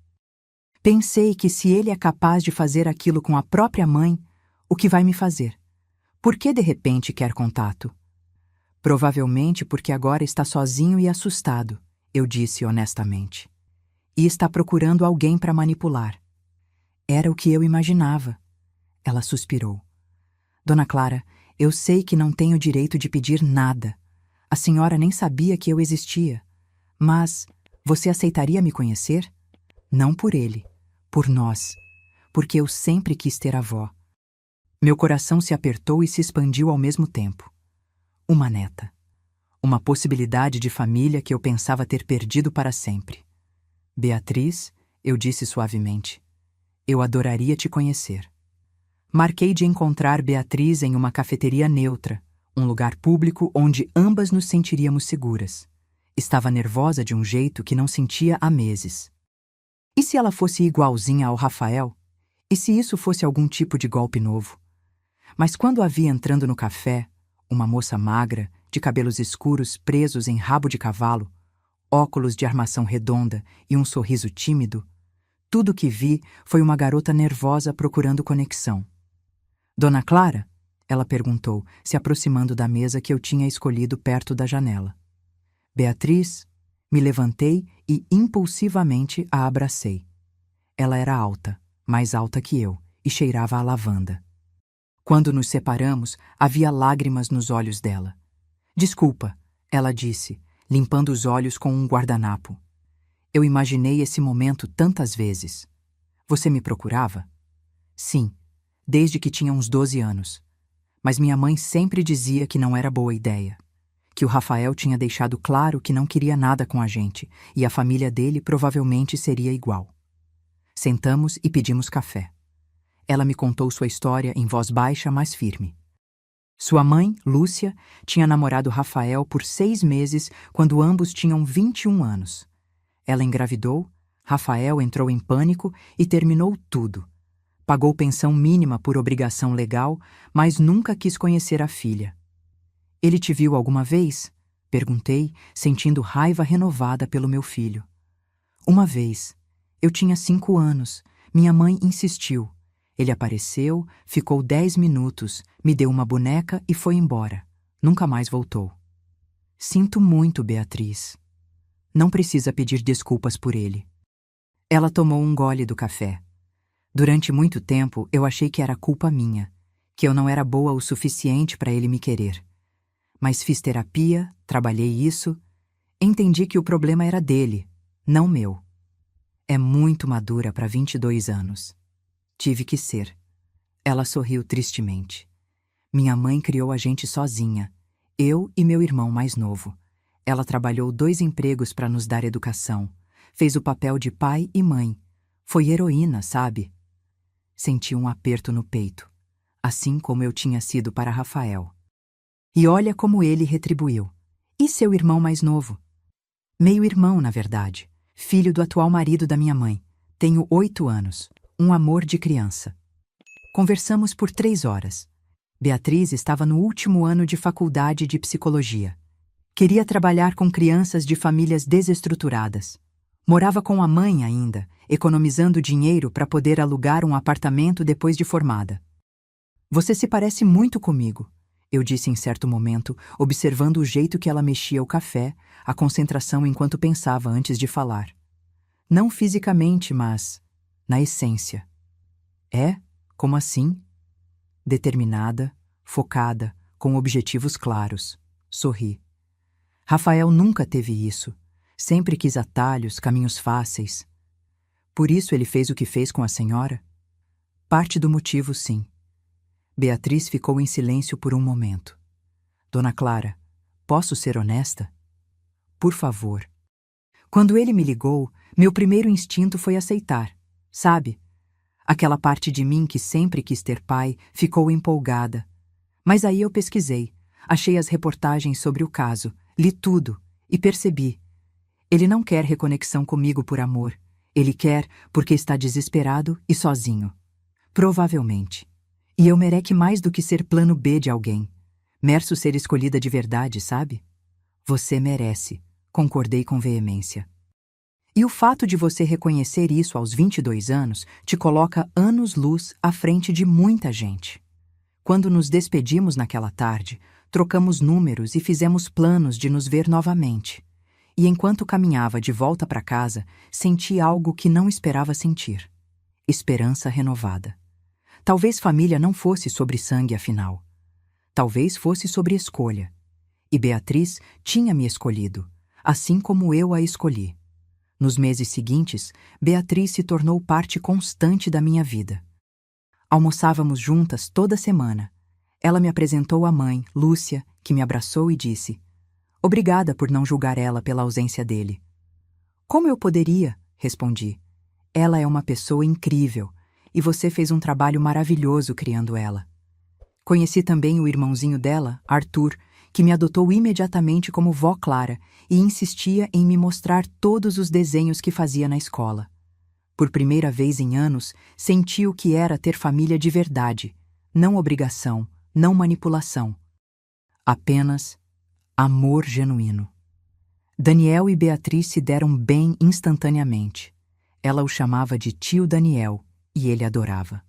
que se ele é capaz de fazer aquilo com a própria mãe, o que vai me fazer? Por que de repente quer contato? Provavelmente porque agora está sozinho e assustado, eu disse honestamente. E está procurando alguém para manipular. Era o que eu imaginava. Ela suspirou. Dona Clara, eu sei que não tenho direito de pedir nada. A senhora nem sabia que eu existia. Mas você aceitaria me conhecer? Não por ele, por nós. Porque eu sempre quis ter avó. Meu coração se apertou e se expandiu ao mesmo tempo. Uma neta. Uma possibilidade de família que eu pensava ter perdido para sempre. Beatriz, eu disse suavemente, eu adoraria te conhecer. Marquei de encontrar Beatriz em uma cafeteria neutra, um lugar público onde ambas nos sentiríamos seguras. Estava nervosa de um jeito que não sentia há meses. E se ela fosse igualzinha ao Rafael? E se isso fosse algum tipo de golpe novo? Mas quando a vi entrando no café, uma moça magra, de cabelos escuros presos em rabo de cavalo, óculos de armação redonda e um sorriso tímido, tudo que vi foi uma garota nervosa procurando conexão. Dona Clara? Ela perguntou, se aproximando da mesa que eu tinha escolhido perto da janela. Beatriz? Me levantei e impulsivamente a abracei. Ela era alta, mais alta que eu, e cheirava a lavanda. Quando nos separamos, havia lágrimas nos olhos dela. Desculpa, ela disse, limpando os olhos com um guardanapo. Eu imaginei esse momento tantas vezes. Você me procurava? Sim, desde que tinha uns 12 anos. Mas minha mãe sempre dizia que não era boa ideia. Que o Rafael tinha deixado claro que não queria nada com a gente, e a família dele provavelmente seria igual. Sentamos e pedimos café. Ela me contou sua história em voz baixa, mas firme. Sua mãe, Lúcia, tinha namorado Rafael por 6 meses quando ambos tinham 21 anos. Ela engravidou, Rafael entrou em pânico e terminou tudo. Pagou pensão mínima por obrigação legal, mas nunca quis conhecer a filha. Ele te viu alguma vez? Perguntei, sentindo raiva renovada pelo meu filho. Uma vez. Eu tinha 5 anos. Minha mãe insistiu. Ele apareceu, ficou 10 minutos, me deu uma boneca e foi embora. Nunca mais voltou. Sinto muito, Beatriz. Não precisa pedir desculpas por ele. Ela tomou um gole do café. Durante muito tempo, eu achei que era culpa minha, que eu não era boa o suficiente para ele me querer. Mas fiz terapia, trabalhei isso, entendi que o problema era dele, não meu. É muito madura para 22 anos. Tive que ser. Ela sorriu tristemente. Minha mãe criou a gente sozinha, eu e meu irmão mais novo. Ela trabalhou 2 empregos para nos dar educação. Fez o papel de pai e mãe. Foi heroína, sabe? Senti um aperto no peito, assim como eu tinha sido para Rafael. E olha como ele retribuiu. E seu irmão mais novo? Meio-irmão, na verdade. Filho do atual marido da minha mãe. Tenho 8 anos. Um amor de criança. Conversamos por 3 horas. Beatriz estava no último ano de faculdade de psicologia. Queria trabalhar com crianças de famílias desestruturadas. Morava com a mãe ainda, economizando dinheiro para poder alugar um apartamento depois de formada. Você se parece muito comigo, eu disse em certo momento, observando o jeito que ela mexia o café, a concentração enquanto pensava antes de falar. Não fisicamente, mas na essência. É? Como assim? Determinada, focada, com objetivos claros. Sorri. Rafael nunca teve isso. Sempre quis atalhos, caminhos fáceis. Por isso ele fez o que fez com a senhora? Parte do motivo, sim. Beatriz ficou em silêncio por um momento. Dona Clara, posso ser honesta? Por favor. Quando ele me ligou, meu primeiro instinto foi aceitar. Sabe? Aquela parte de mim que sempre quis ter pai ficou empolgada. Mas aí eu pesquisei, achei as reportagens sobre o caso, li tudo e percebi. Ele não quer reconexão comigo por amor. Ele quer porque está desesperado e sozinho. Provavelmente. E eu mereço mais do que ser plano B de alguém. Mereço ser escolhida de verdade, sabe? Você merece, concordei com veemência. E o fato de você reconhecer isso aos 22 anos te coloca anos-luz à frente de muita gente. Quando nos despedimos naquela tarde, trocamos números e fizemos planos de nos ver novamente. E enquanto caminhava de volta para casa, senti algo que não esperava sentir. Esperança renovada. Talvez família não fosse sobre sangue, afinal. Talvez fosse sobre escolha. E Beatriz tinha me escolhido, assim como eu a escolhi. Nos meses seguintes, Beatriz se tornou parte constante da minha vida. Almoçávamos juntas toda semana. Ela me apresentou a mãe, Lúcia, que me abraçou e disse: "Obrigada por não julgar ela pela ausência dele." "Como eu poderia?" respondi. "Ela é uma pessoa incrível, e você fez um trabalho maravilhoso criando ela." Conheci também o irmãozinho dela, Arthur, que me adotou imediatamente como vó Clara e insistia em me mostrar todos os desenhos que fazia na escola. Por primeira vez em anos, senti o que era ter família de verdade, não obrigação, não manipulação. Apenas amor genuíno. Daniel e Beatriz se deram bem instantaneamente. Ela o chamava de tio Daniel e ele adorava.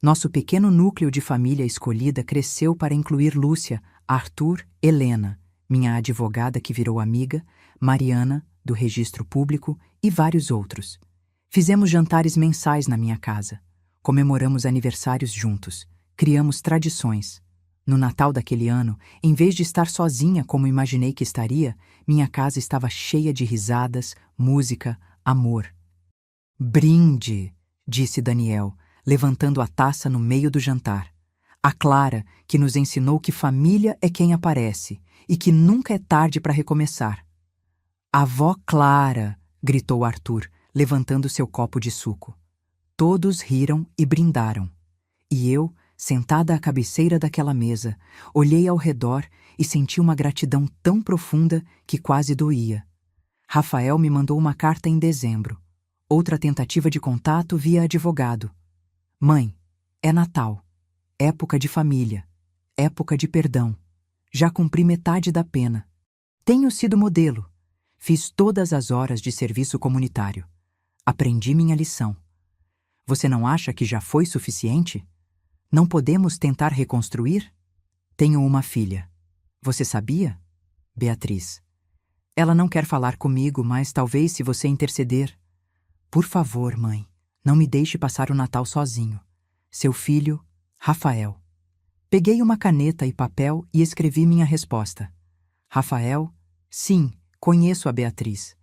Nosso pequeno núcleo de família escolhida cresceu para incluir Lúcia, Arthur, Helena, minha advogada que virou amiga, Mariana, do registro público e vários outros. Fizemos jantares mensais na minha casa. Comemoramos aniversários juntos. Criamos tradições. No Natal daquele ano, em vez de estar sozinha como imaginei que estaria, minha casa estava cheia de risadas, música, amor. "Brinde", disse Daniel, levantando a taça no meio do jantar. A Clara, que nos ensinou que família é quem aparece e que nunca é tarde para recomeçar. "Avó Clara", gritou Arthur, levantando seu copo de suco. Todos riram e brindaram. E eu, sentada à cabeceira daquela mesa, olhei ao redor e senti uma gratidão tão profunda que quase doía. Rafael me mandou uma carta em dezembro. Outra tentativa de contato via advogado. "Mãe, é Natal. Época de família. Época de perdão. Já cumpri metade da pena. Tenho sido modelo. Fiz todas as horas de serviço comunitário. Aprendi minha lição. Você não acha que já foi suficiente? Não podemos tentar reconstruir? Tenho uma filha. Você sabia? Beatriz. Ela não quer falar comigo, mas talvez se você interceder. Por favor, mãe, não me deixe passar o Natal sozinho. Seu filho, Rafael." Peguei uma caneta e papel e escrevi minha resposta. "Rafael, sim, conheço a Beatriz.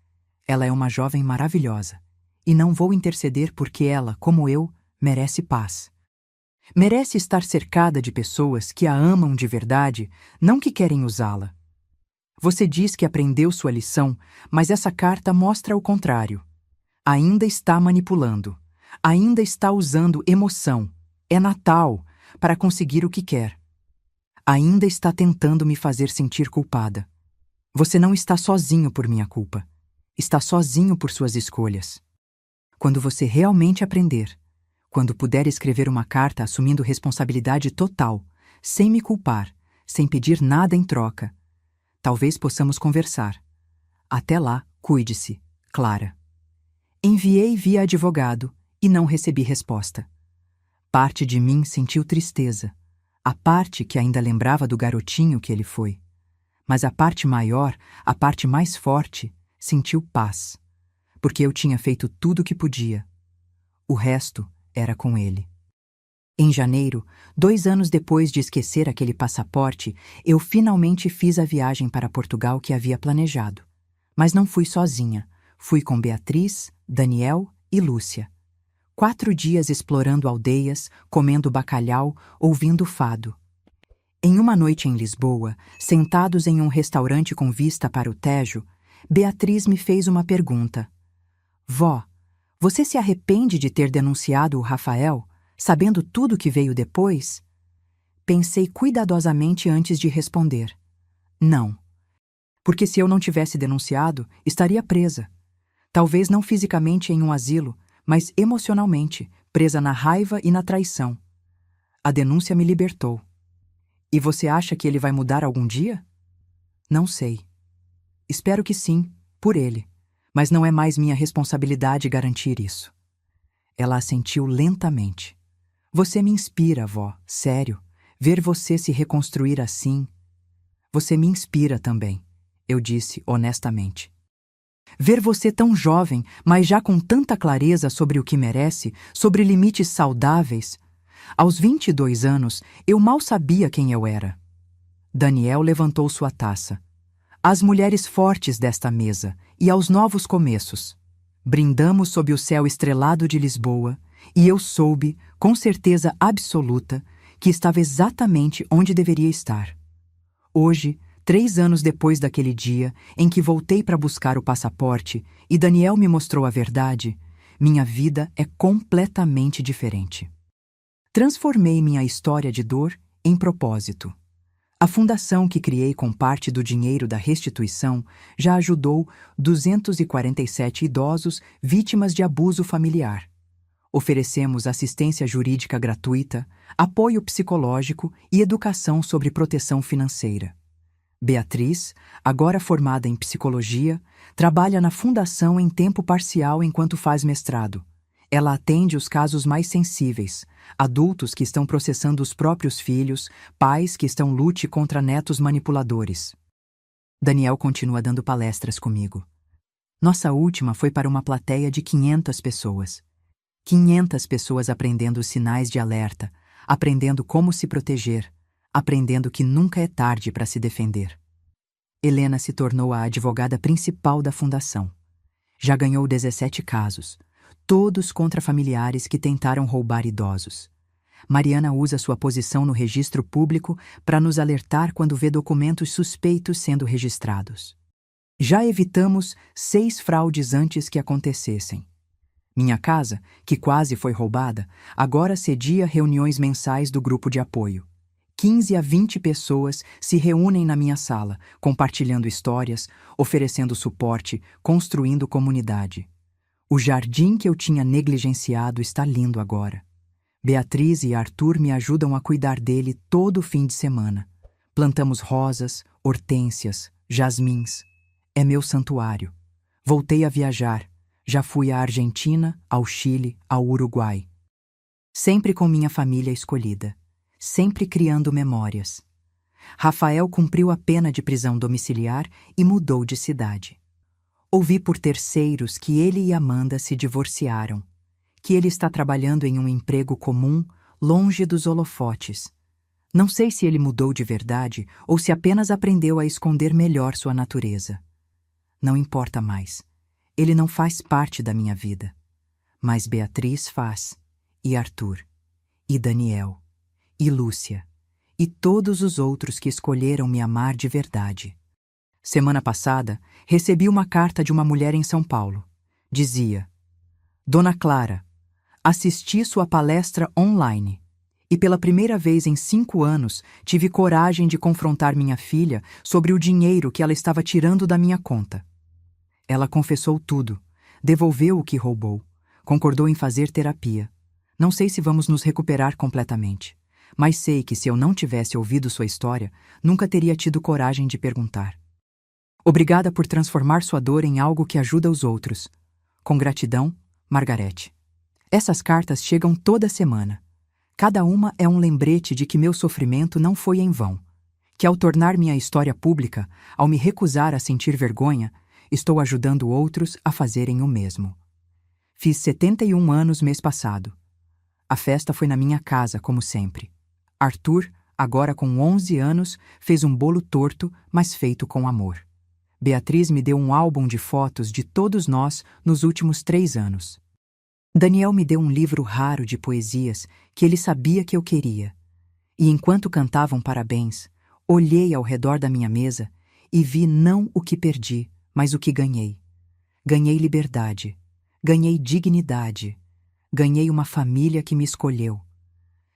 Ela é uma jovem maravilhosa. E não vou interceder porque ela, como eu, merece paz. Merece estar cercada de pessoas que a amam de verdade, não que querem usá-la. Você diz que aprendeu sua lição, mas essa carta mostra o contrário. Ainda está manipulando. Ainda está usando emoção. É Natal, para conseguir o que quer. Ainda está tentando me fazer sentir culpada. Você não está sozinho por minha culpa. Está sozinho por suas escolhas. Quando você realmente aprender, quando puder escrever uma carta assumindo responsabilidade total, sem me culpar, sem pedir nada em troca, talvez possamos conversar. Até lá, cuide-se, Clara." Enviei via advogado e não recebi resposta. Parte de mim sentiu tristeza, a parte que ainda lembrava do garotinho que ele foi. Mas a parte maior, a parte mais forte, sentiu paz, porque eu tinha feito tudo o que podia. O resto era com ele. Em janeiro, 2 anos depois de esquecer aquele passaporte, eu finalmente fiz a viagem para Portugal que havia planejado. Mas não fui sozinha. Fui com Beatriz, Daniel e Lúcia. 4 dias explorando aldeias, comendo bacalhau, ouvindo fado. Em uma noite em Lisboa, sentados em um restaurante com vista para o Tejo, Beatriz me fez uma pergunta. Vó, você se arrepende de ter denunciado o Rafael, sabendo tudo que veio depois? Pensei cuidadosamente antes de responder. Não. Porque se eu não tivesse denunciado, estaria presa. Talvez não fisicamente em um asilo, mas emocionalmente, presa na raiva e na traição. A denúncia me libertou. E você acha que ele vai mudar algum dia? Não sei. Espero que sim, por ele. Mas não é mais minha responsabilidade garantir isso. Ela assentiu lentamente. Você me inspira, vó, sério. Ver você se reconstruir assim. Você me inspira também, eu disse honestamente. Ver você tão jovem, mas já com tanta clareza sobre o que merece, sobre limites saudáveis. Aos 22 anos, eu mal sabia quem eu era. Daniel levantou sua taça. Às mulheres fortes desta mesa e aos novos começos. Brindamos sob o céu estrelado de Lisboa e eu soube, com certeza absoluta, que estava exatamente onde deveria estar. Hoje, 3 anos depois daquele dia em que voltei para buscar o passaporte e Daniel me mostrou a verdade, minha vida é completamente diferente. Transformei minha história de dor em propósito. A fundação que criei com parte do dinheiro da restituição já ajudou 247 idosos vítimas de abuso familiar. Oferecemos assistência jurídica gratuita, apoio psicológico e educação sobre proteção financeira. Beatriz, agora formada em psicologia, trabalha na fundação em tempo parcial enquanto faz mestrado. Ela atende os casos mais sensíveis, adultos que estão processando os próprios filhos, pais que estão lute contra netos manipuladores. Daniel continua dando palestras comigo. Nossa última foi para uma plateia de 500 pessoas. 500 pessoas aprendendo os sinais de alerta, aprendendo como se proteger, aprendendo que nunca é tarde para se defender. Helena se tornou a advogada principal da fundação. Já ganhou 17 casos, todos contra familiares que tentaram roubar idosos. Mariana usa sua posição no registro público para nos alertar quando vê documentos suspeitos sendo registrados. Já evitamos 6 fraudes antes que acontecessem. Minha casa, que quase foi roubada, agora cedia reuniões mensais do grupo de apoio. 15 a 20 pessoas se reúnem na minha sala, compartilhando histórias, oferecendo suporte, construindo comunidade. O jardim que eu tinha negligenciado está lindo agora. Beatriz e Arthur me ajudam a cuidar dele todo fim de semana. Plantamos rosas, hortênsias, jasmins. É meu santuário. Voltei a viajar. Já fui à Argentina, ao Chile, ao Uruguai. Sempre com minha família escolhida. Sempre criando memórias. Rafael cumpriu a pena de prisão domiciliar e mudou de cidade. Ouvi por terceiros que ele e Amanda se divorciaram, que ele está trabalhando em um emprego comum, longe dos holofotes. Não sei se ele mudou de verdade ou se apenas aprendeu a esconder melhor sua natureza. Não importa mais. Ele não faz parte da minha vida. Mas Beatriz faz, e Arthur, e Daniel, e Lúcia, e todos os outros que escolheram me amar de verdade. Semana passada, recebi uma carta de uma mulher em São Paulo. Dizia: Dona Clara, assisti sua palestra online e pela primeira vez em 5 anos tive coragem de confrontar minha filha sobre o dinheiro que ela estava tirando da minha conta. Ela confessou tudo, devolveu o que roubou, concordou em fazer terapia. Não sei se vamos nos recuperar completamente, mas sei que se eu não tivesse ouvido sua história, nunca teria tido coragem de perguntar. Obrigada por transformar sua dor em algo que ajuda os outros. Com gratidão, Margarete. Essas cartas chegam toda semana. Cada uma é um lembrete de que meu sofrimento não foi em vão, que ao tornar minha história pública, ao me recusar a sentir vergonha, estou ajudando outros a fazerem o mesmo. Fiz 71 anos mês passado. A festa foi na minha casa, como sempre. Arthur, agora com 11 anos, fez um bolo torto, mas feito com amor. Beatriz me deu um álbum de fotos de todos nós nos últimos 3 anos. Daniel me deu um livro raro de poesias que ele sabia que eu queria. E enquanto cantavam parabéns, olhei ao redor da minha mesa e vi não o que perdi, mas o que ganhei. Ganhei liberdade, ganhei dignidade, ganhei uma família que me escolheu.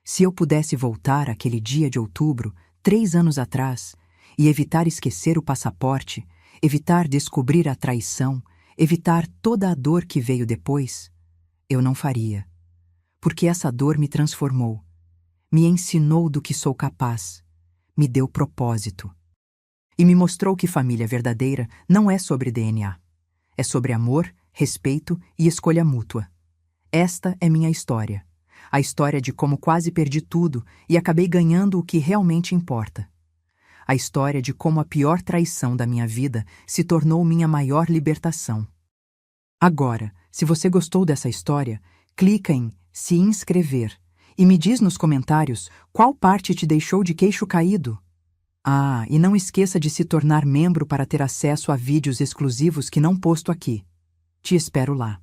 Se eu pudesse voltar àquele dia de outubro, 3 anos atrás, e evitar esquecer o passaporte, evitar descobrir a traição, evitar toda a dor que veio depois, eu não faria. Porque essa dor me transformou, me ensinou do que sou capaz, me deu propósito. E me mostrou que família verdadeira não é sobre DNA. É sobre amor, respeito e escolha mútua. Esta é minha história. A história de como quase perdi tudo e acabei ganhando o que realmente importa. A história de como a pior traição da minha vida se tornou minha maior libertação. Agora, se você gostou dessa história, clica em se inscrever e me diz nos comentários qual parte te deixou de queixo caído. Ah, e não esqueça de se tornar membro para ter acesso a vídeos exclusivos que não posto aqui. Te espero lá.